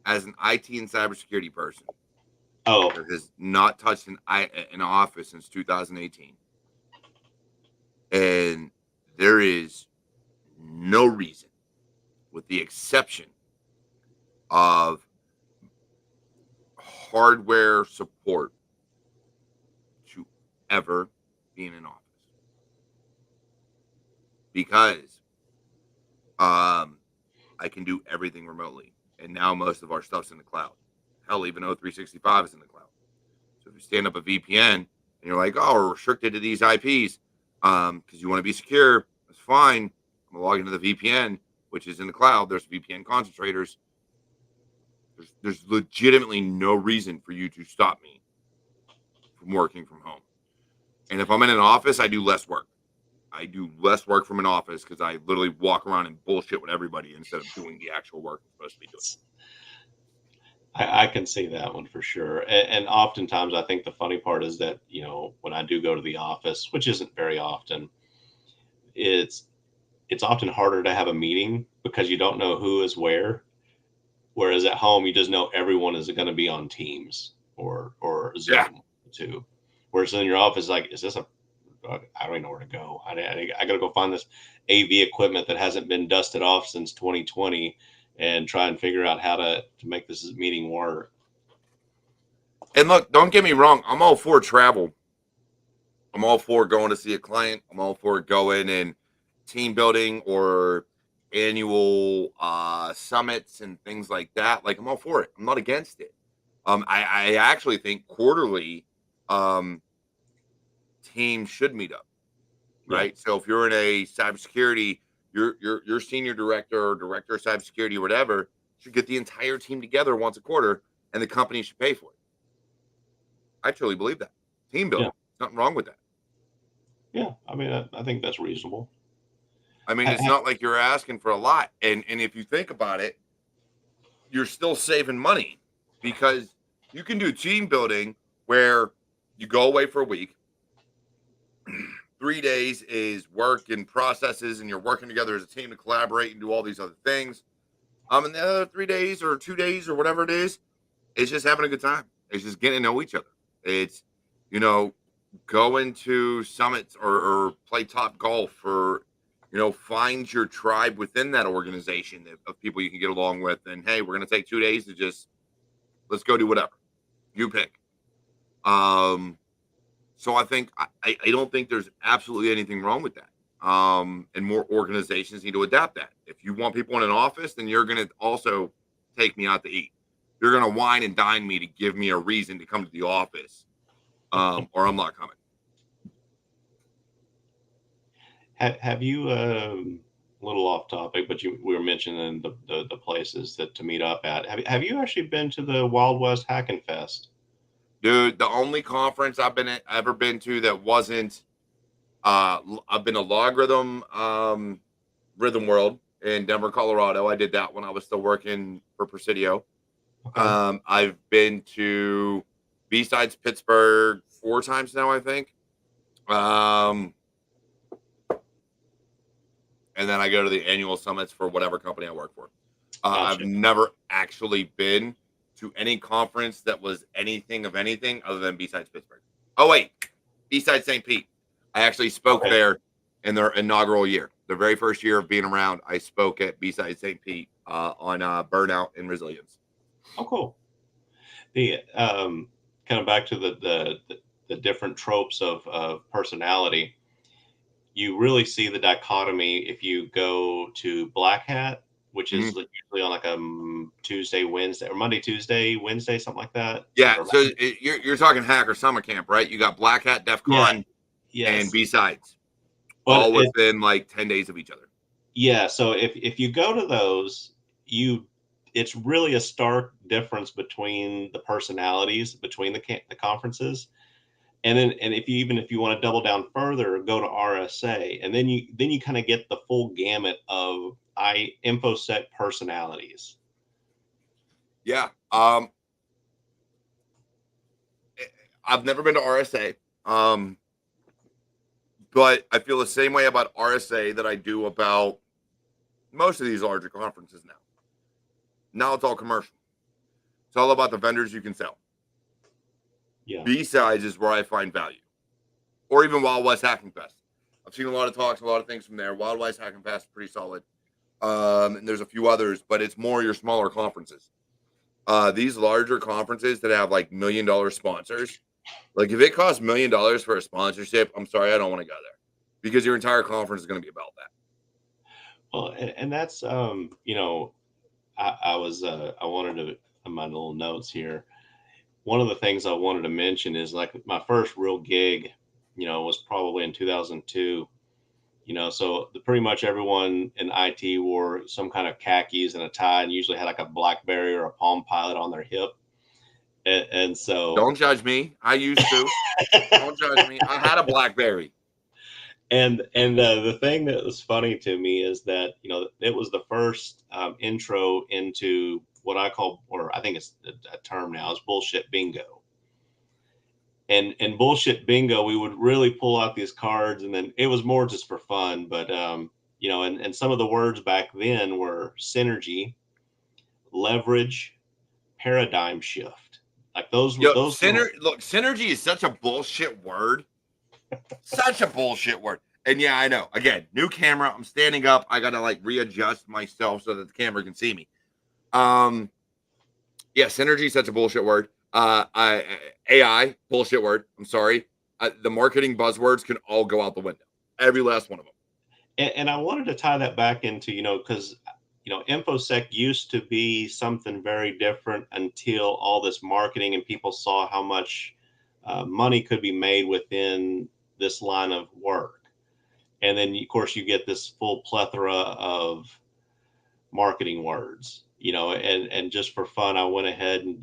as an IT and cybersecurity person, Oh, that has not touched an office since 2018, and there is no reason, with the exception of hardware support, to ever be in an office, because I can do everything remotely, and now most of our stuff's in the cloud. Hell, even O365 is in the cloud. So if you stand up a VPN and you're like, "Oh, we're restricted to these IPs," because you want to be secure, that's fine. I'm gonna log into the VPN, which is in the cloud. There's VPN concentrators. There's legitimately no reason for you to stop me from working from home. And if I'm in an office, I do less work. I do less work from an office, because I literally walk around and bullshit with everybody instead of doing the actual work I'm supposed to be doing. I can see that one for sure. And oftentimes, I think the funny part is that when I do go to the office, which isn't very often, it's often harder to have a meeting, because you don't know who is where. Whereas at home, you just know everyone is going to be on Teams or Yeah. Zoom too. Whereas in your office, like, is this I don't even know where to go. I got to go find this AV equipment that hasn't been dusted off since 2020, and try and figure out how to make this meeting work. And look, don't get me wrong. I'm all for travel. I'm all for going to see a client. I'm all for going and team building, or annual summits and things like that, like I'm all for it. I'm not against it. I actually think quarterly teams should meet up, Yeah. right? So if you're in a cybersecurity, your senior director or director of cybersecurity or whatever should get the entire team together once a quarter, and the company should pay for it. I truly believe that. Team Yeah. building, nothing wrong with that. Yeah. I mean, I think that's reasonable. I mean, it's not like you're asking for a lot, and if you think about it, you're still saving money because you can do team building where you go away for a week. 3 days is work and processes, and you're working together as a team to collaborate and do all these other things. And the other 3 days or 2 days or whatever it is, it's just having a good time. It's just getting to know each other. It's, going to summits or play top golf or, find your tribe within that organization of people you can get along with. And hey, we're going to take 2 days to just, let's go do whatever you pick. So I think I don't think there's absolutely anything wrong with that. And more organizations need to adapt that. If you want people in an office, then you're going to also take me out to eat. You're going to wine and dine me to give me a reason to come to the office, or I'm not coming. Have you, a little off topic, but we were mentioning the places that to meet up at. Have you actually been to the Wild West Hacking Fest? Dude, the only conference ever been to that wasn't, I've been to Logarithm, Rhythm World in Denver, Colorado. I did that when I was still working for Presidio. Okay. I've been to B-Sides Pittsburgh 4 times now, I think. And then I go to the annual summits for whatever company I work for. I've Gotcha. never actually been to any conference that was anything of anything other than B-Sides Pittsburgh. Oh, wait. B-Sides St. Pete. I actually spoke Okay. there in their inaugural year. The very first year of being around, I spoke at B-Sides St. Pete on burnout and resilience. Oh, cool. The kind of back to the different tropes of personality. You really see the dichotomy if you go to Black Hat, which is usually on like a Tuesday, Wednesday, or Monday, Tuesday, Wednesday, something like that. Yeah, Or- so you're talking Hacker Summer Camp, right? You got Black Hat, DEF yeah, CON, and yes. B-Sides, But all within like 10 days of each other. yeah, so if you go to those, it's really a stark difference between the personalities between the conferences. And if you want to double down further, go to RSA, and then you kind of get the full gamut of InfoSec personalities. Yeah. I've never been to RSA. But I feel the same way about RSA that I do about most of these larger conferences now. Now it's all commercial. It's all about the vendors you can sell. Yeah. B-Sides is where I find value. Or even Wild West Hacking Fest. I've seen a lot of talks, a lot of things from there. Wild West Hacking Fest is pretty solid. And there's a few others, but it's more your smaller conferences. These larger conferences that have like $1 million sponsors, like if it costs $1 million for a sponsorship, I'm sorry, I don't want to go there because your entire conference is going to be about that. Well, and that's I wanted to, in my little notes here, one of the things I wanted to mention is like my first real gig, was probably in 2002. So pretty much everyone in IT wore some kind of khakis and a tie, and usually had like a BlackBerry or a Palm Pilot on their hip. And so Don't judge me. I used to. Don't judge me. I had a BlackBerry. And the thing that was funny to me is that it was the first intro into what I call, or I think it's a term now, is bullshit bingo. And bullshit bingo, we would really pull out these cards, and then it was more just for fun. But and some of the words back then were synergy, leverage, paradigm shift. Like those were those. Look, synergy is such a bullshit word. Such a bullshit word. And yeah, I know. Again, new camera. I'm standing up. I gotta like readjust myself so that the camera can see me. Yeah, synergy is such a bullshit word. AI, bullshit word. I'm sorry. The marketing buzzwords can all go out the window. Every last one of them. And I wanted to tie that back into, because, InfoSec used to be something very different until all this marketing and people saw how much money could be made within this line of work. And then, of course, you get this full plethora of marketing words, and just for fun, I went ahead and,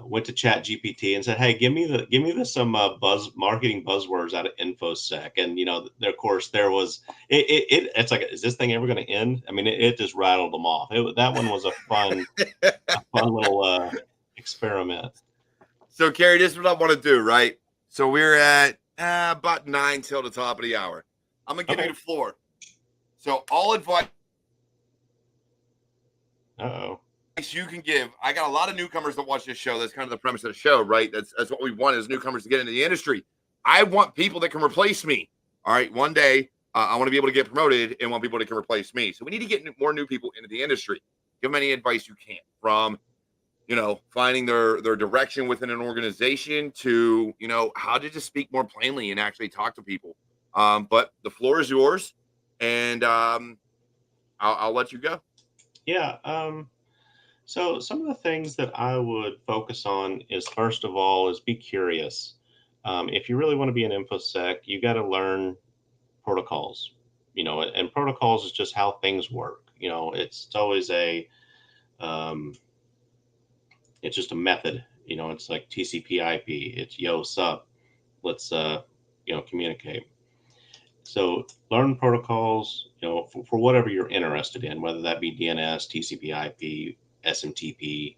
went to Chat GPT and said, "Hey, give me some marketing buzzwords out of InfoSec." And there, of course, there was it's like, is this thing ever going to end? I mean, it just rattled them off. That one was a fun little experiment. So, Kerry, this is what I want to do, right? So we're at about 9 till the top of the hour. I'm gonna give you the floor. So all advice Uh-oh. you can give. I got a lot of newcomers that watch this show. That's kind of the premise of the show, right? That's what we want as newcomers to get into the industry. I want people that can replace me. All right, one day I want to be able to get promoted and want people that can replace me. So we need to get more new people into the industry. Give them any advice you can, from finding their direction within an organization to how to just speak more plainly and actually talk to people. But the floor is yours, and I'll let you go. Yeah. So some of the things that I would focus on is, first of all, is be curious. If you really want to be an InfoSec, you got to learn protocols. And protocols is just how things work. It's always it's just a method. It's like TCP/IP. It's yo sup. Let's communicate. So learn protocols, for whatever you're interested in, whether that be DNS, TCP/IP, SMTP.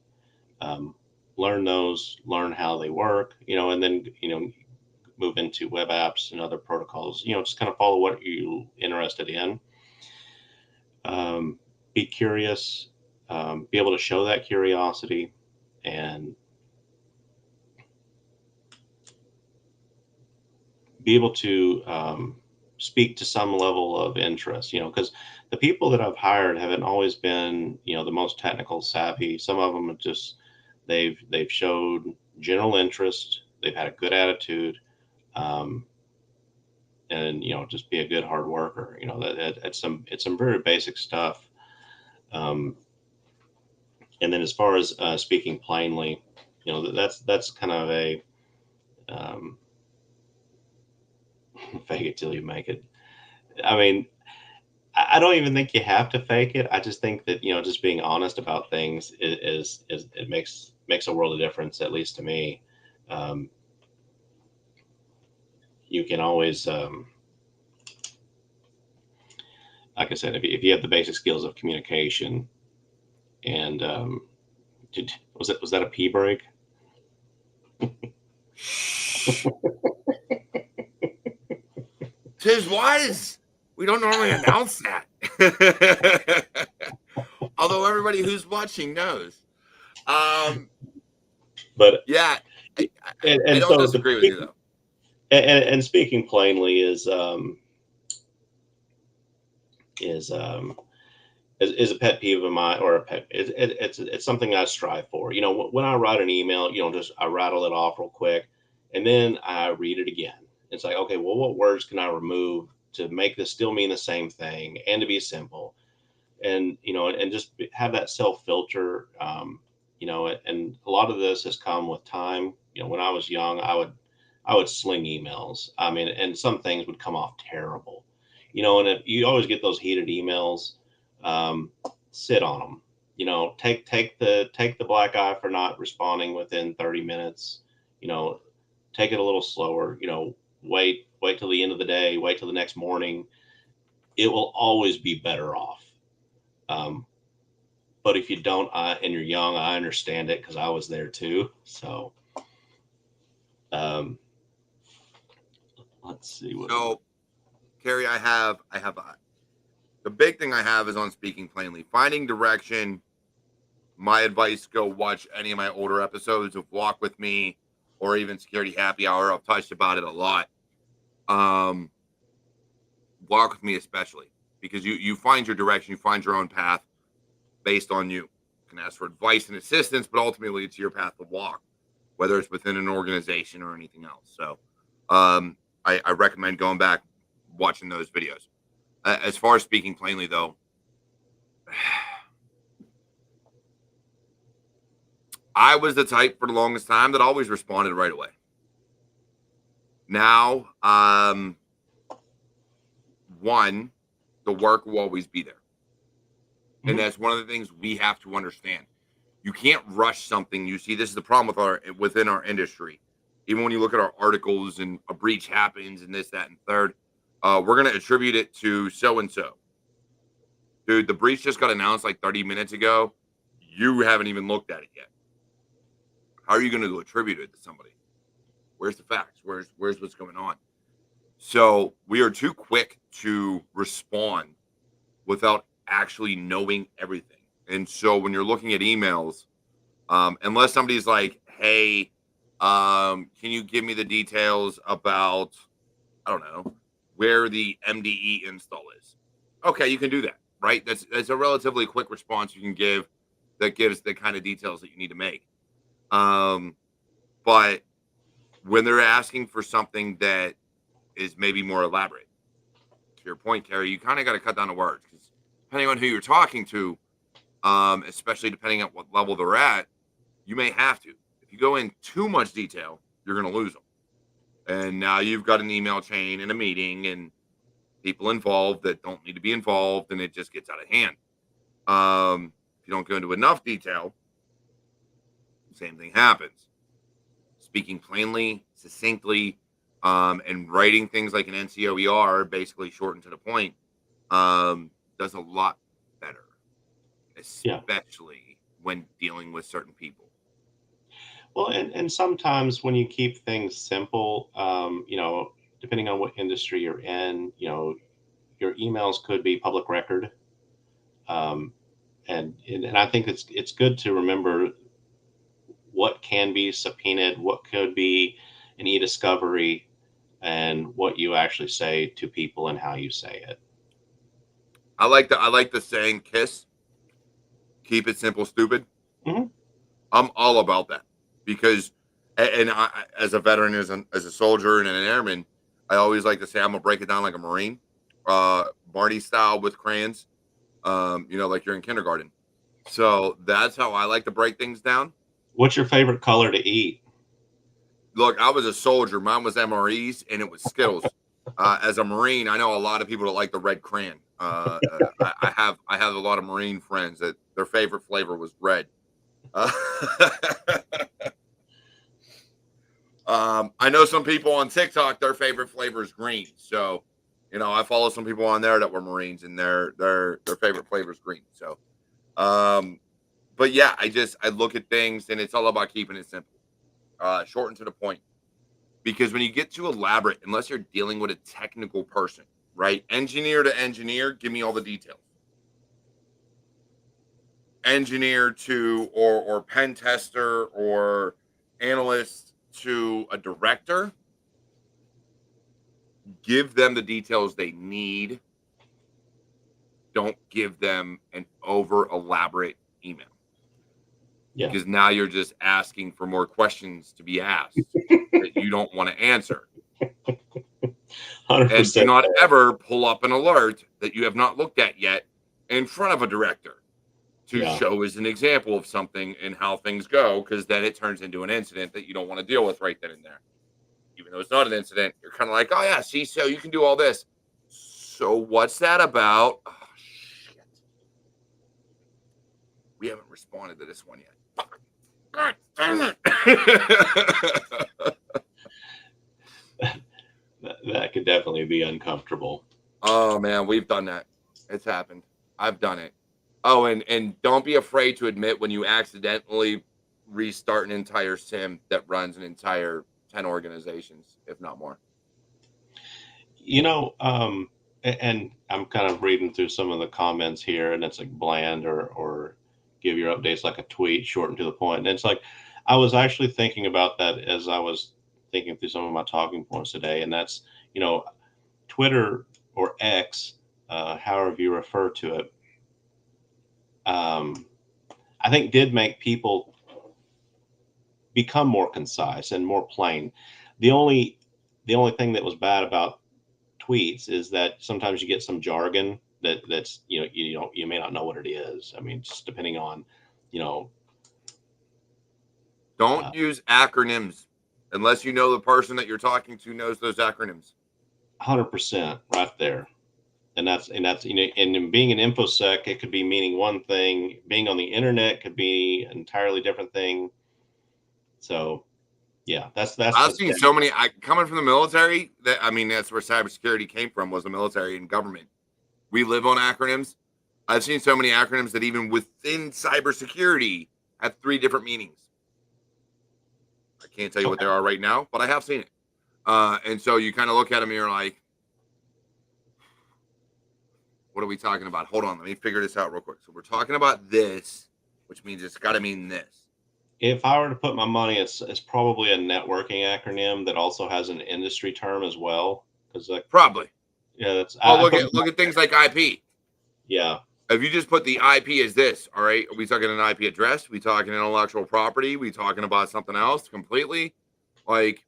Learn those, learn how they work, and then move into web apps and other protocols. Just kind of follow what you're interested in. Be curious, be able to show that curiosity, and be able to speak to some level of interest, because the people that I've hired haven't always been, the most technical savvy. Some of them are just, they've showed general interest. They've had a good attitude, and just be a good hard worker. It's some very basic stuff. And then as far as speaking plainly, that's kind of a fake it till you make it. I mean, I don't even think you have to fake it. I just think that just being honest about things is it makes a world of difference, at least to me. You can always, like I said, if you have the basic skills of communication, and was that a pee break? Tis wise. We don't normally announce that. Although everybody who's watching knows. But yeah, I don't so disagree with you, though. And speaking plainly is a a pet peeve of mine, or a pet. It's something I strive for. When I write an email, just I rattle it off real quick, and then I read it again. It's like, okay, well, what words can I remove to make this still mean the same thing and to be simple, and and just have that self filter. And a lot of this has come with time. When I was young, I would sling emails. I mean, and some things would come off terrible. And if you always get those heated emails, sit on them. Take the black eye for not responding within 30 minutes. Take it a little slower. Wait till the end of the day. Wait till the next morning. It will always be better off. But if you don't, and you're young, I understand it, because I was there too. So, let's see. So, Kerry, I have the big thing I have is on speaking plainly, finding direction. My advice: go watch any of my older episodes of Walk With Me, or even Security Happy Hour. I've touched about it a lot. Walk With Me, especially, because you find your direction, you find your own path based on you. You can ask for advice and assistance, but ultimately it's your path to walk, whether it's within an organization or anything else. So I recommend going back, watching those videos. As far as speaking plainly, though, I was the type for the longest time that always responded right away. Now, one, the work will always be there. And that's one of the things we have to understand. You can't rush something. You see, this is the problem within our industry. Even when you look at our articles and a breach happens and this, that, and third, we're going to attribute it to so-and-so. Dude, the breach just got announced like 30 minutes ago. You haven't even looked at it yet. How are you going to attribute it to somebody? Where's the facts? Where's what's going on? So we are too quick to respond without actually knowing everything. And so when you're looking at emails, unless somebody's like, hey, can you give me the details about, I don't know, where the MDE install is? Okay, you can do that, right? That's a relatively quick response you can give that gives the kind of details that you need to make. But when they're asking for something that is maybe more elaborate, to your point, Kerry, you kind of got to cut down the words, because depending on who you're talking to, especially depending on what level they're at, you may have to. If you go in too much detail, you're going to lose them. And now you've got an email chain and a meeting and people involved that don't need to be involved, and it just gets out of hand. If you don't go into enough detail, same thing happens. Speaking plainly, succinctly, and writing things like an NCOER, basically shortened to the point, does a lot better, especially when dealing with certain people. Well, and sometimes when you keep things simple, depending on what industry you're in, your emails could be public record. And I think it's good to remember what can be subpoenaed, what could be an e-discovery, and what you actually say to people and how you say it. I like the saying KISS, keep it simple, stupid. Mm-hmm. I'm all about that, because, and I, as a veteran, as a soldier and an airman, I always like to say I'm gonna break it down like a Marine, Marty style with crayons, like you're in kindergarten. So that's how I like to break things down. What's your favorite color to eat? Look, I was a soldier. Mine was MREs, and it was Skittles. As a Marine, I know a lot of people that like the red crayon. I have a lot of Marine friends that their favorite flavor was red. I know some people on TikTok, their favorite flavor is green. So, I follow some people on there that were Marines, and their favorite flavor is green. So, but yeah, I look at things, and it's all about keeping it simple, short and to the point. Because when you get too elaborate, unless you're dealing with a technical person, right? Engineer to engineer, give me all the details. Engineer to or pen tester or analyst to a director, give them the details they need. Don't give them an over elaborate email. Yeah. Because now you're just asking for more questions to be asked that you don't want to answer. 100%. And do not ever pull up an alert that you have not looked at yet in front of a director to show as an example of something and how things go, because then it turns into an incident that you don't want to deal with right then and there. Even though it's not an incident, you're kind of like, oh yeah, see, so you can do all this. So what's that about? Oh, shit. We haven't responded to this one yet. Fuck. God damn it. That could definitely be uncomfortable. Oh man, we've done that. It's happened. I've done it. Oh, and don't be afraid to admit when you accidentally restart an entire SIM that runs an entire 10 organizations, if not more. And I'm kind of reading through some of the comments here, and it's like bland or give your updates like a tweet, short and to the point. And it's like, I was actually thinking about that as I was thinking through some of my talking points today. And that's, Twitter or X, however you refer to it, I think did make people become more concise and more plain. The only thing that was bad about tweets is that sometimes you get some jargon that's you may not know what it is. I mean, just depending on, you know. Don't use acronyms unless you know the person that you're talking to knows those acronyms. 100% right there. And that's and in being an InfoSec, it could be meaning one thing. Being on the internet could be an entirely different thing. So, yeah, that's. I've seen so many. Coming from the military, that's where cybersecurity came from, was the military and government. We live on acronyms. I've seen so many acronyms that even within cybersecurity have 3 different meanings. I can't tell you what they are right now, but I have seen it. And so you kind of look at them and you're like, what are we talking about? Hold on, let me figure this out real quick. So we're talking about this, which means it's got to mean this. If I were to put my money, it's probably a networking acronym that also has an industry term as well. Because probably, yeah, that's. Look at things like IP. Yeah. If you just put the IP as this, all right, are we talking an IP address? Are we talking intellectual property? Are we talking about something else completely? Like,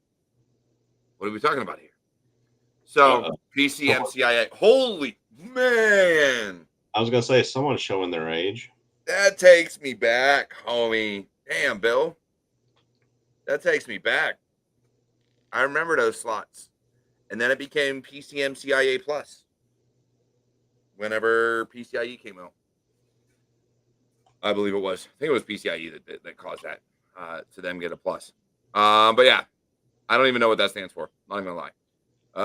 what are we talking about here? So PCMCIA. Holy man! I was gonna say someone's showing their age. That takes me back, homie. Damn, Bill. That takes me back. I remember those slots. And then it became PCMCIA Plus whenever PCIe came out. I believe it was. I think it was PCIe that caused that to them get a plus. But yeah, I don't even know what that stands for. Not even gonna lie.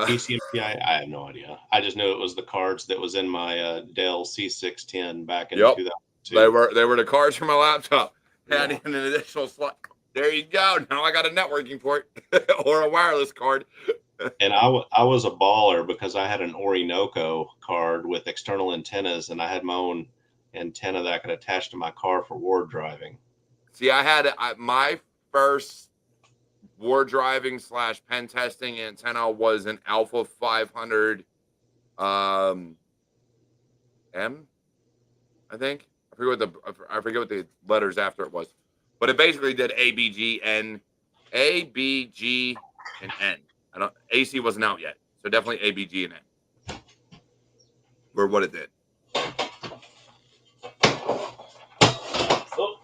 PCMCIA, I have no idea. I just knew it was the cards that was in my Dell C610 back in 2002. They were the cards for my laptop. Had an additional slot. There you go. Now I got a networking port or a wireless card. And I was a baller because I had an Orinoco card with external antennas, and I had my own antenna that I could attach to my car for ward driving. See, I had my first ward driving / pen testing antenna was an Alpha 500 M, I think. I forget what the letters after it was, but it basically did A, B, G, and N. AC wasn't out yet, so definitely A, B, G, and N. Or what it did. Oh.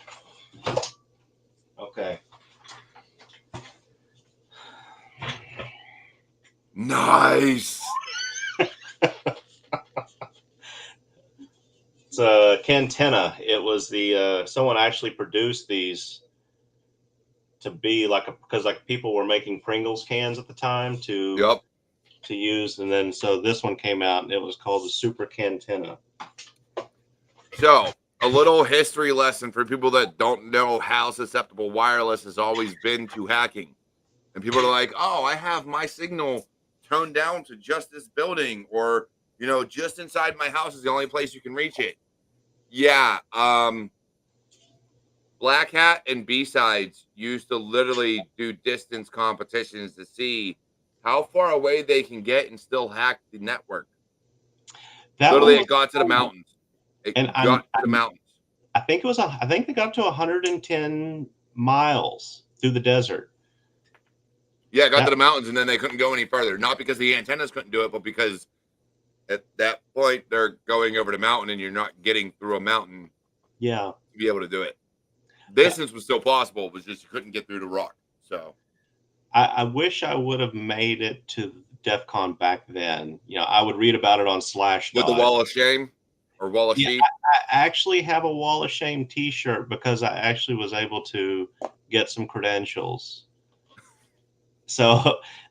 Okay. Nice. It's a Cantenna. It was the someone actually produced these to be because people were making Pringles cans at the time to use, and then so this one came out and it was called the Super Cantenna. So a little history lesson for people that don't know how susceptible wireless has always been to hacking. And people are like, oh, I have my signal toned down to just this building, or, just inside my house is the only place you can reach it. Yeah. Black Hat and B-Sides used to literally do distance competitions to see how far away they can get and still hack the network. It got to the mountains. I think they got to 110 miles through the desert. Yeah, it got to the mountains, and then they couldn't go any further. Not because the antennas couldn't do it, but because at that point they're going over the mountain, and you're not getting through a mountain. Yeah, to be able to do it. Distance was still possible, it was just you couldn't get through the rock. So, I wish I would have made it to DEF CON back then. I would read about it on Slashdot. With the Wall of Shame or Wall of Sheep. I actually have a Wall of Shame T-shirt because I actually was able to get some credentials. So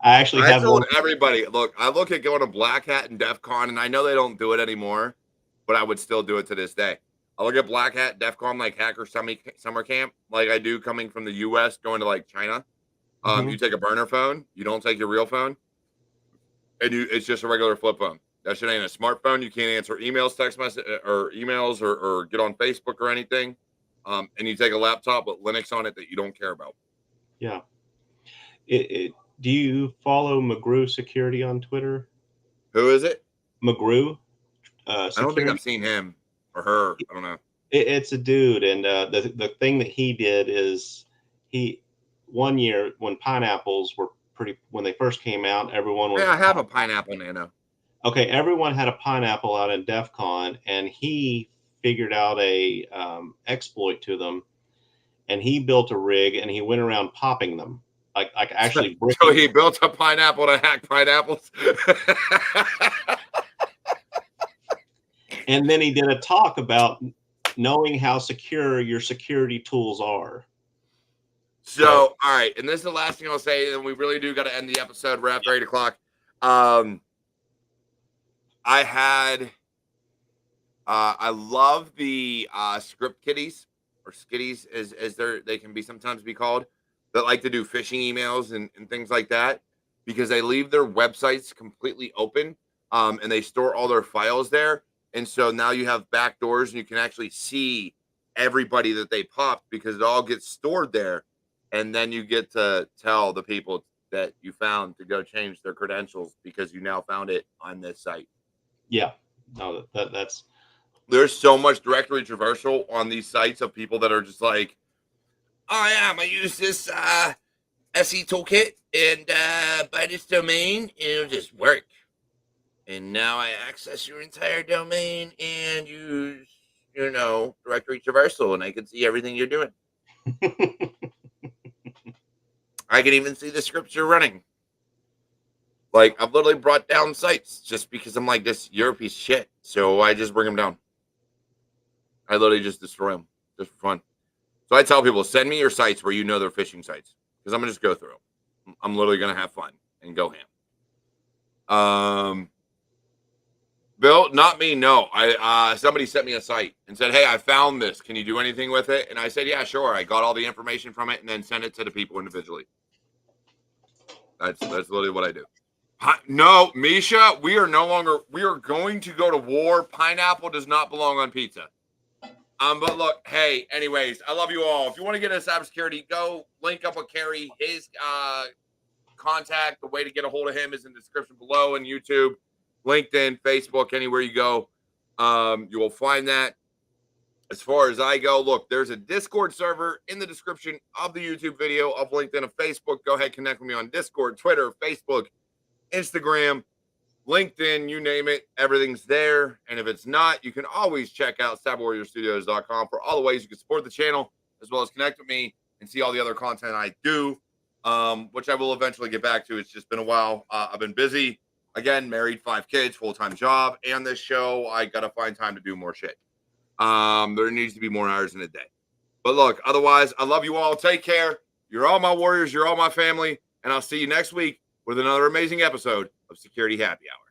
I actually have told everybody, look, I look at going to Black Hat and DEF CON, and I know they don't do it anymore, but I would still do it to this day. I look at Black Hat, DEF CON, like Hacker Summer Camp, like I do coming from the U.S., going to like China. You take a burner phone, you don't take your real phone, and it's just a regular flip phone. That shit ain't a smartphone. You can't answer emails, text message, or emails, or get on Facebook or anything. And you take a laptop with Linux on it that you don't care about. Yeah. Do you follow McGrew Security on Twitter? Who is it? McGrew. I don't think I've seen him or her. I don't know. It's a dude, and the thing that he did is one year when pineapples were when they first came out, everyone was. Yeah, I have a pineapple Nano. okay, everyone had a pineapple out in DEF CON, and he figured out a exploit to them, and he built a rig, and he went around popping them, like actually So bricking he them. built a pineapple to hack pineapples. And then he did a talk about knowing how secure your security tools are. So, all right, and this is the last thing I'll say, and we really do got to end the episode. We're after 8 o'clock. I love the script kiddies or skitties, as they can be sometimes be called, that like to do phishing emails and things like that, because they leave their websites completely open, and they store all their files there. And so now you have backdoors, and you can actually see everybody that they popped, because it all gets stored there. And then you get to tell the people that you found to go change their credentials, because you now found it on this site. Yeah, no, that's There's so much directory traversal on these sites of people that are just like, oh yeah, I'm gonna use this SE toolkit and buy this domain, and it'll just work. And now I access your entire domain and use, directory traversal, and I can see everything you're doing. I can even see the scripts you're running. Like, I've literally brought down sites just because I'm like, you're a piece of shit. So I just bring them down. I literally just destroy them just for fun. So I tell people, send me your sites where you know they're phishing sites, because I'm going to just go through them. I'm literally going to have fun and go ham. Bill, not me. No, somebody sent me a site and said, hey, I found this. Can you do anything with it? And I said, yeah, sure. I got all the information from it and then sent it to the people individually. That's literally what I do. No, Misha, we are going to go to war. Pineapple does not belong on pizza. But look, hey, anyways, I love you all. If you want to get into cybersecurity, go link up with Kerry. His contact, the way to get a hold of him is in the description below, and YouTube, LinkedIn, Facebook, anywhere you go. You will find that. As far as I go, look, there's a Discord server in the description of the YouTube video, of LinkedIn, of Facebook. Go ahead, connect with me on Discord, Twitter, Facebook, Instagram, LinkedIn, you name it, everything's there. And if it's not, you can always check out cyberwarriorstudios.com for all the ways you can support the channel, as well as connect with me and see all the other content I do, which I will eventually get back to. It's just been a while. I've been busy. Again, married, 5 kids, full-time job, and this show. I got to find time to do more shit. There needs to be more hours in a day. But look, otherwise, I love you all. Take care. You're all my warriors. You're all my family. And I'll see you next week with another amazing episode of Security Happy Hour.